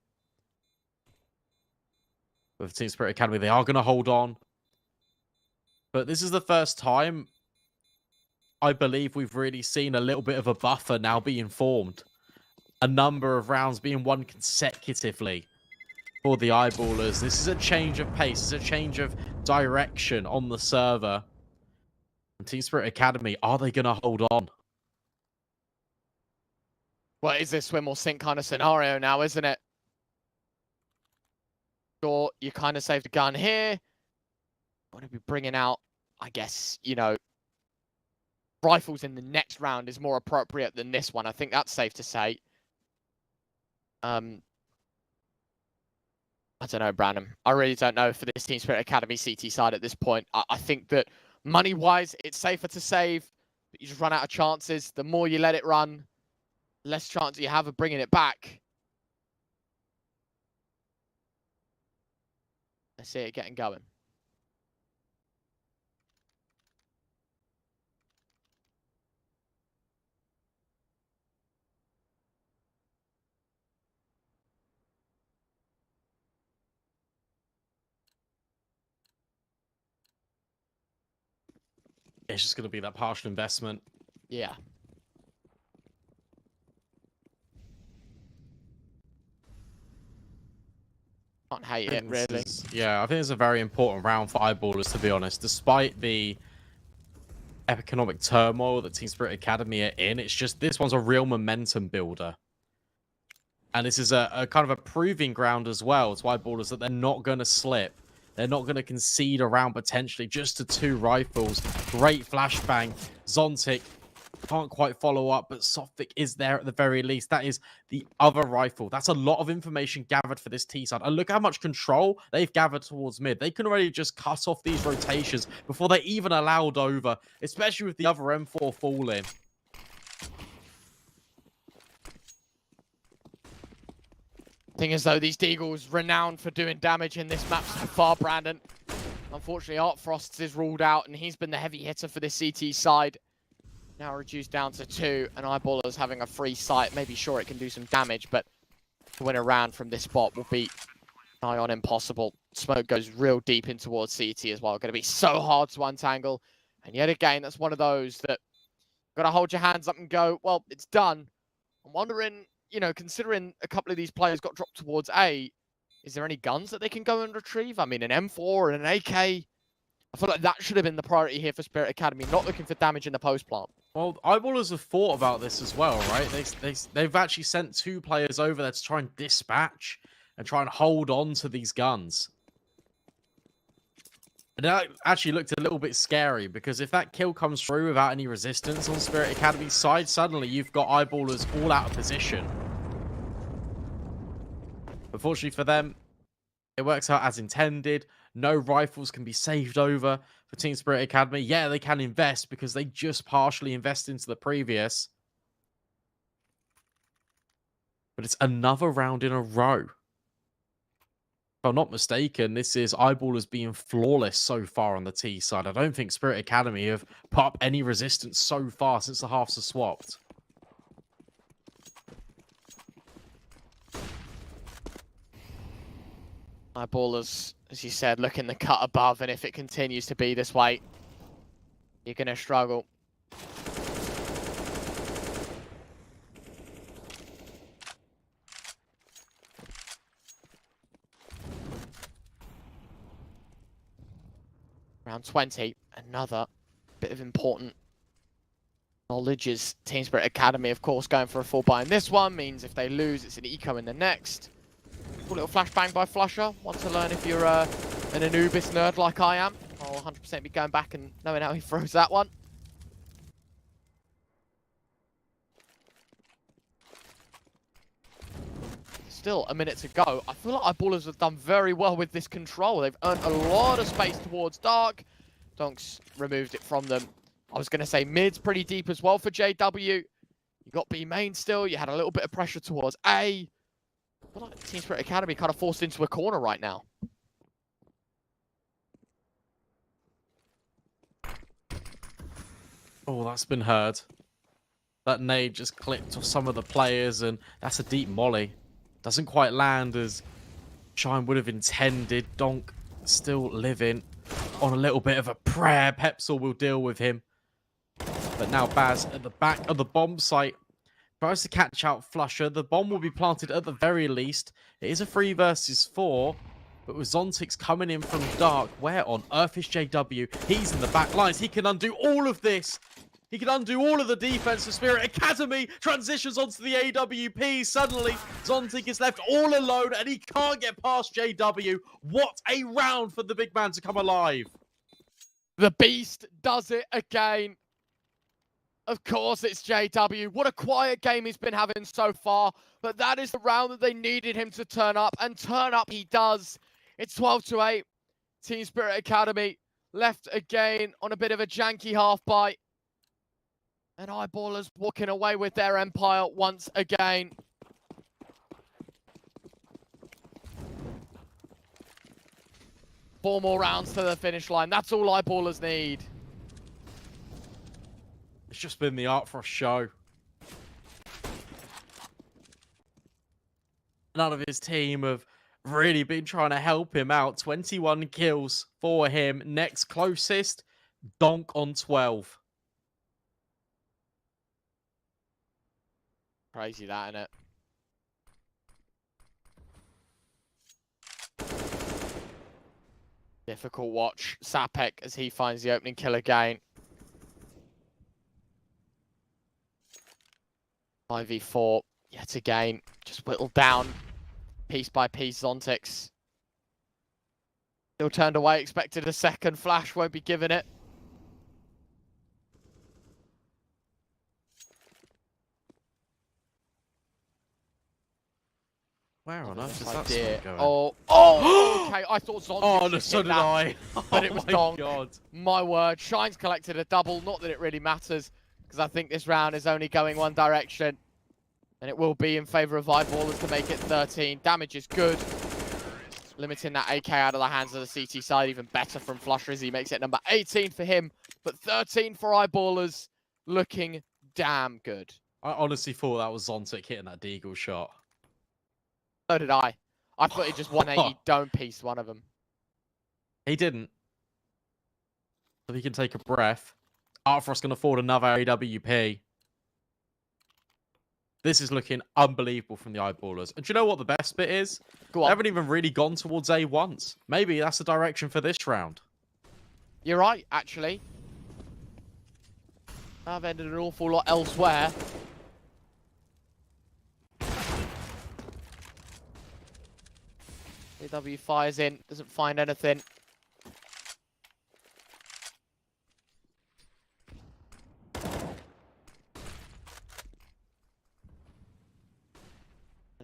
With Team Spirit Academy, they are going to hold on. But this is the first time, I believe, we've really seen a little bit of a buffer now being formed. A number of rounds being won consecutively for the Eyeballers. This is a change of pace. It's a change of direction on the server. And Team Spirit Academy, are they going to hold on? Well, is this swim or sink kind of scenario now, isn't it? Sure, you kind of saved a gun here. Want to be bringing out, I guess, you know, rifles in the next round is more appropriate than this one. I think that's safe to say. I don't know, Brandon. I really don't know for this Team Spirit Academy CT side at this point. I think that money-wise, it's safer to save, but you just run out of chances. The more you let it run, less chance you have of bringing it back. Let's see it getting going. It's just going to be that partial investment. Yeah. Can't hate it, really. Yeah, I think it's a very important round for eyeballers, to be honest. Despite the economic turmoil that Team Spirit Academy are in, it's just this one's a real momentum builder. And this is a kind of a proving ground as well to eyeballers that they're not going to slip. They're not going to concede around potentially just to 2 rifles. Great flashbang. Zontic can't quite follow up, but Sophic is there at the very least. That is the other rifle. That's a lot of information gathered for this T side. And look how much control they've gathered towards mid. They can already just cut off these rotations before they're even allowed over, especially with the other M4 falling. Thing is, though, these Deagles renowned for doing damage in this map so far, Brandon. Unfortunately, Art Frost is ruled out, and he's been the heavy hitter for this CT side. Now reduced down to 2, and Eyeballers having a free sight. Maybe sure it can do some damage, but to win a round from this spot will be nigh on impossible. Smoke goes real deep in towards CT as well. Going to be so hard to untangle. And yet again, that's one of those that got to hold your hands up and go, well, it's done. I'm wondering, you know, considering a couple of these players got dropped towards A, is there any guns that they can go and retrieve? I mean, an M4 and an AK. I feel like that should have been the priority here for Spirit Academy, not looking for damage in the post plant. Well, eyeballers have thought about this as well, right? They've actually sent 2 players over there to try and dispatch and try and hold on to these guns. And that actually looked a little bit scary, because if that kill comes through without any resistance on Spirit Academy's side, suddenly you've got eyeballers all out of position. Unfortunately for them, it works out as intended. No rifles can be saved over for Team Spirit Academy. Yeah, they can invest because they just partially invest into the previous. But it's another round in a row. If I'm not mistaken, this is eyeballers being flawless so far on the T side. I don't think Spirit Academy have put up any resistance so far since the halves are swapped. Eyeballers, as you said, looking the cut above, and if it continues to be this way, you're going to struggle. Round 20, another bit of important knowledge is Team Spirit Academy, of course, going for a full buy in this one. Means if they lose, it's an eco in the next. Cool little flashbang by Flusher. Want to learn if you're an Anubis nerd like I am. I'll 100% be going back and knowing how he throws that one. Still a minute to go. I feel like eyeballers have done very well with this control. They've earned a lot of space towards Dark. Donks removed it from them. I was going to say mid's pretty deep as well for JW. You got B main still. You had a little bit of pressure towards A. I feel like Team Spirit Academy kind of forced into a corner right now. Oh, that's been heard. That nade just clipped off some of the players, and that's a deep molly. Doesn't quite land as Shine would have intended. Donk still living on a little bit of a prayer. Pepsel will deal with him. But now Baz at the back of the bomb site tries to catch out Flusher. The bomb will be planted at the very least. It is a 3 versus 4. But with Zontix coming in from Dark, where on earth is JW? He's in the back lines. He can undo all of this. He can undo all of the defense for Spirit Academy. Transitions onto the AWP. Suddenly, Zontic is left all alone and he can't get past JW. What a round for the big man to come alive. The Beast does it again. Of course, it's JW. What a quiet game he's been having so far. But that is the round that they needed him to turn up. And turn up he does. It's 12-8. Team Spirit Academy left again on a bit of a janky half bite. And eyeballers walking away with their empire once again. Four more rounds to the finish line. That's all eyeballers need. It's just been the art for a show. None of his team have really been trying to help him out. 21 kills for him. Next closest, Donk on 12. Crazy that, innit? Difficult watch. Sapek as he finds the opening kill again. 5v4 yet again. Just whittled down piece by piece. Zontix still turned away. Expected a second flash. Won't be given it. Where on earth is that Idea. smoke going? Oh, okay. I thought Zontix Oh, no, just so hit did that, I. but Oh it was my Donk. God. My word. Shine's collected a double. Not that it really matters, because I think this round is only going one direction. And it will be in favor of Eyeballers to make it 13. Damage is good. Limiting that AK out of the hands of the CT side. Even better from Flusher as he makes it number 18 for him. But 13 for Eyeballers. Looking damn good. I honestly thought that was Zontic hitting that deagle shot. So did I. I thought he just 180 dome pieced one of them. He didn't. So he can take a breath. Artfrost can afford another AWP. This is looking unbelievable from the Eyeballers. And do you know what the best bit is? Go They on. haven't even really gone towards A once. Maybe that's the direction for this round. You're right, actually. I've ended an awful lot elsewhere. AW fires in, doesn't find anything.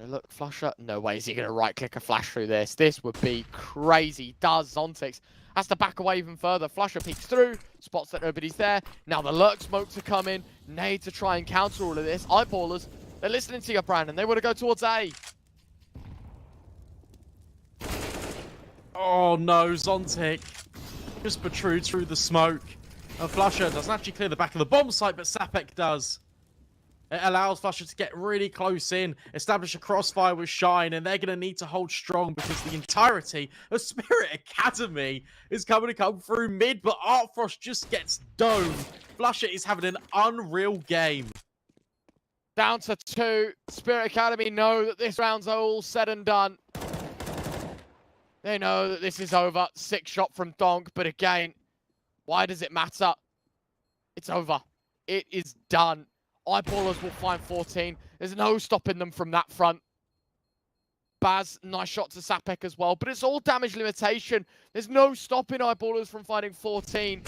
Look, Flusher. No way is he going to right-click a flash through this. This would be crazy. Does Zontix. Has to back away even further. Flusher peeks through. Spots that nobody's there. Now the lurk smoke to come in. Nade to try and counter all of this. Eyeballers, they're listening to you, Brandon. They want to go towards A. Oh no, Zontic just protrudes through the smoke. And Flusher doesn't actually clear the back of the bomb site, but Sapek does. It allows Flusher to get really close in, establish a crossfire with Shine, and they're going to need to hold strong because the entirety of Spirit Academy is coming to come through mid, but Artfrost just gets domed. Flusher is having an unreal game. Down to 2. Spirit Academy know that this round's all said and done. They know that this is over. 6 shot from Donk, but again, why does it matter? It's over. It is done. Eyeballers will find 14. There's no stopping them from that front. Baz, nice shot to Sapek as well, but it's all damage limitation. There's no stopping Eyeballers from finding 14.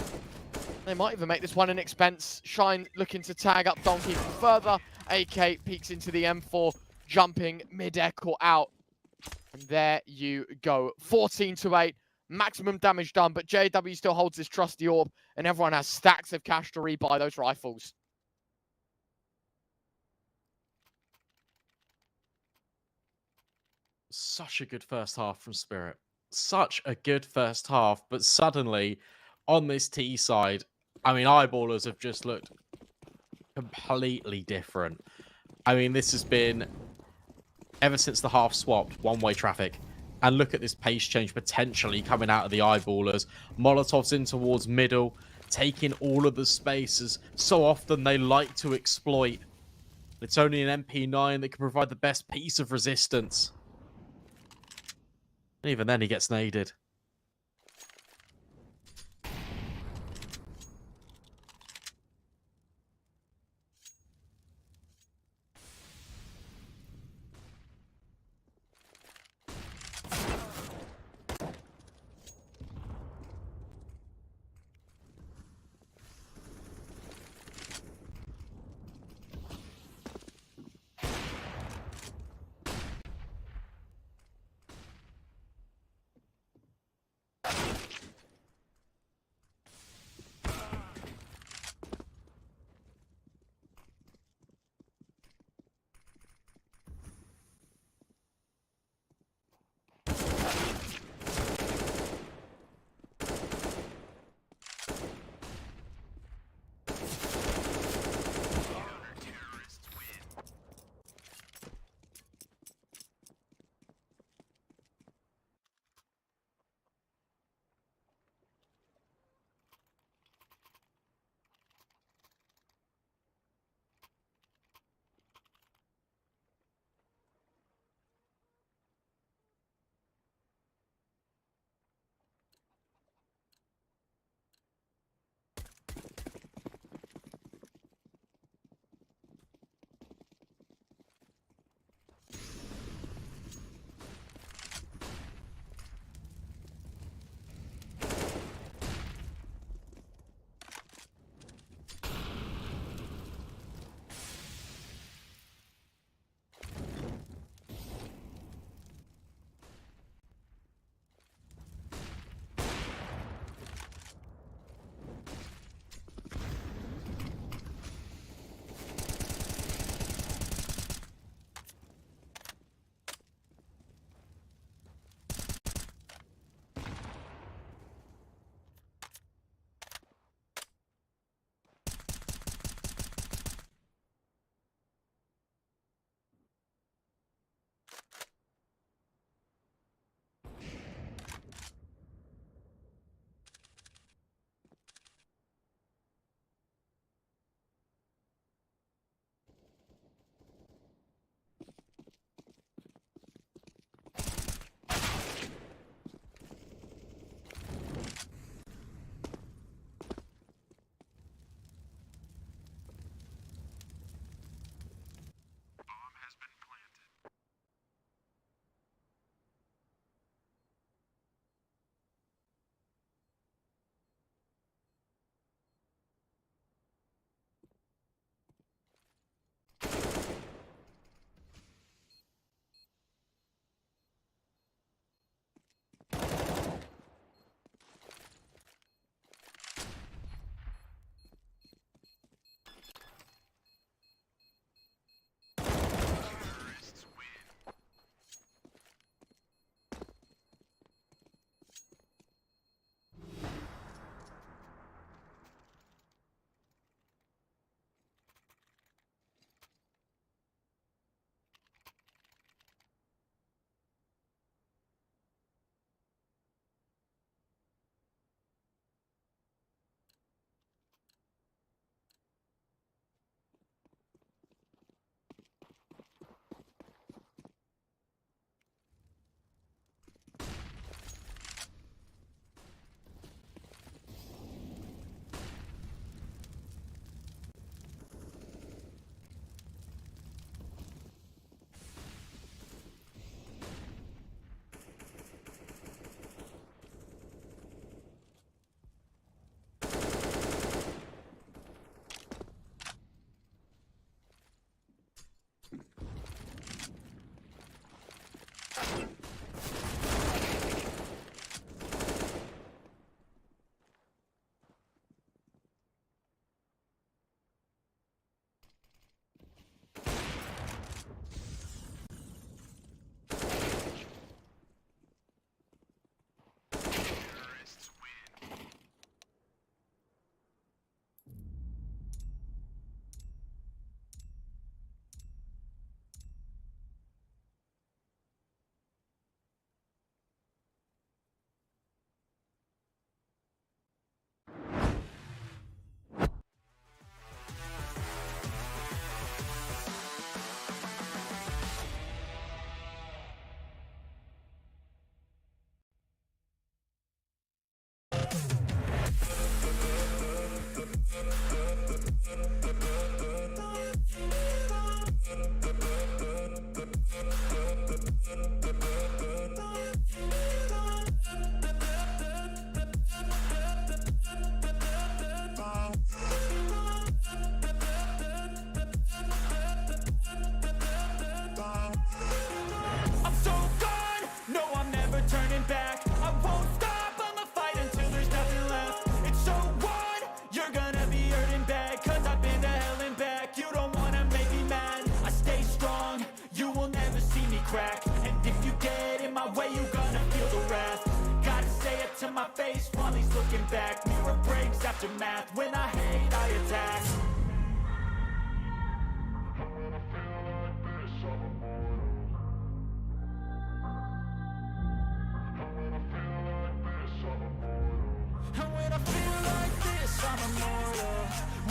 They might even make this one an expense. Shine looking to tag up Donkey further. AK peeks into the M4, jumping mid-air caught out. And there you go. 14-8. Maximum damage done, but JW still holds his trusty orb, and everyone has stacks of cash to rebuy those rifles. Such a good first half from Spirit. Such a good first half, but suddenly on this T side, I mean, Eyeballers have just looked completely different. I mean, this has been ever since the half swapped, one-way traffic. And look at this pace change potentially coming out of the Eyeballers. Molotov's in towards middle, taking all of the spaces. So often they like to exploit. It's only an MP9 that can provide the best piece of resistance. And even then he gets naded.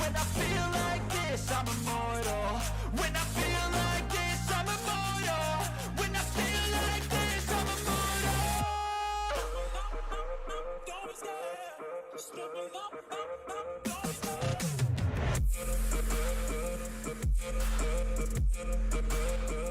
When I feel like this, I'm immortal. When I feel like this, I'm immortal. When I feel like this, I'm immortal. Don't be scared. Step it up, don't be scared.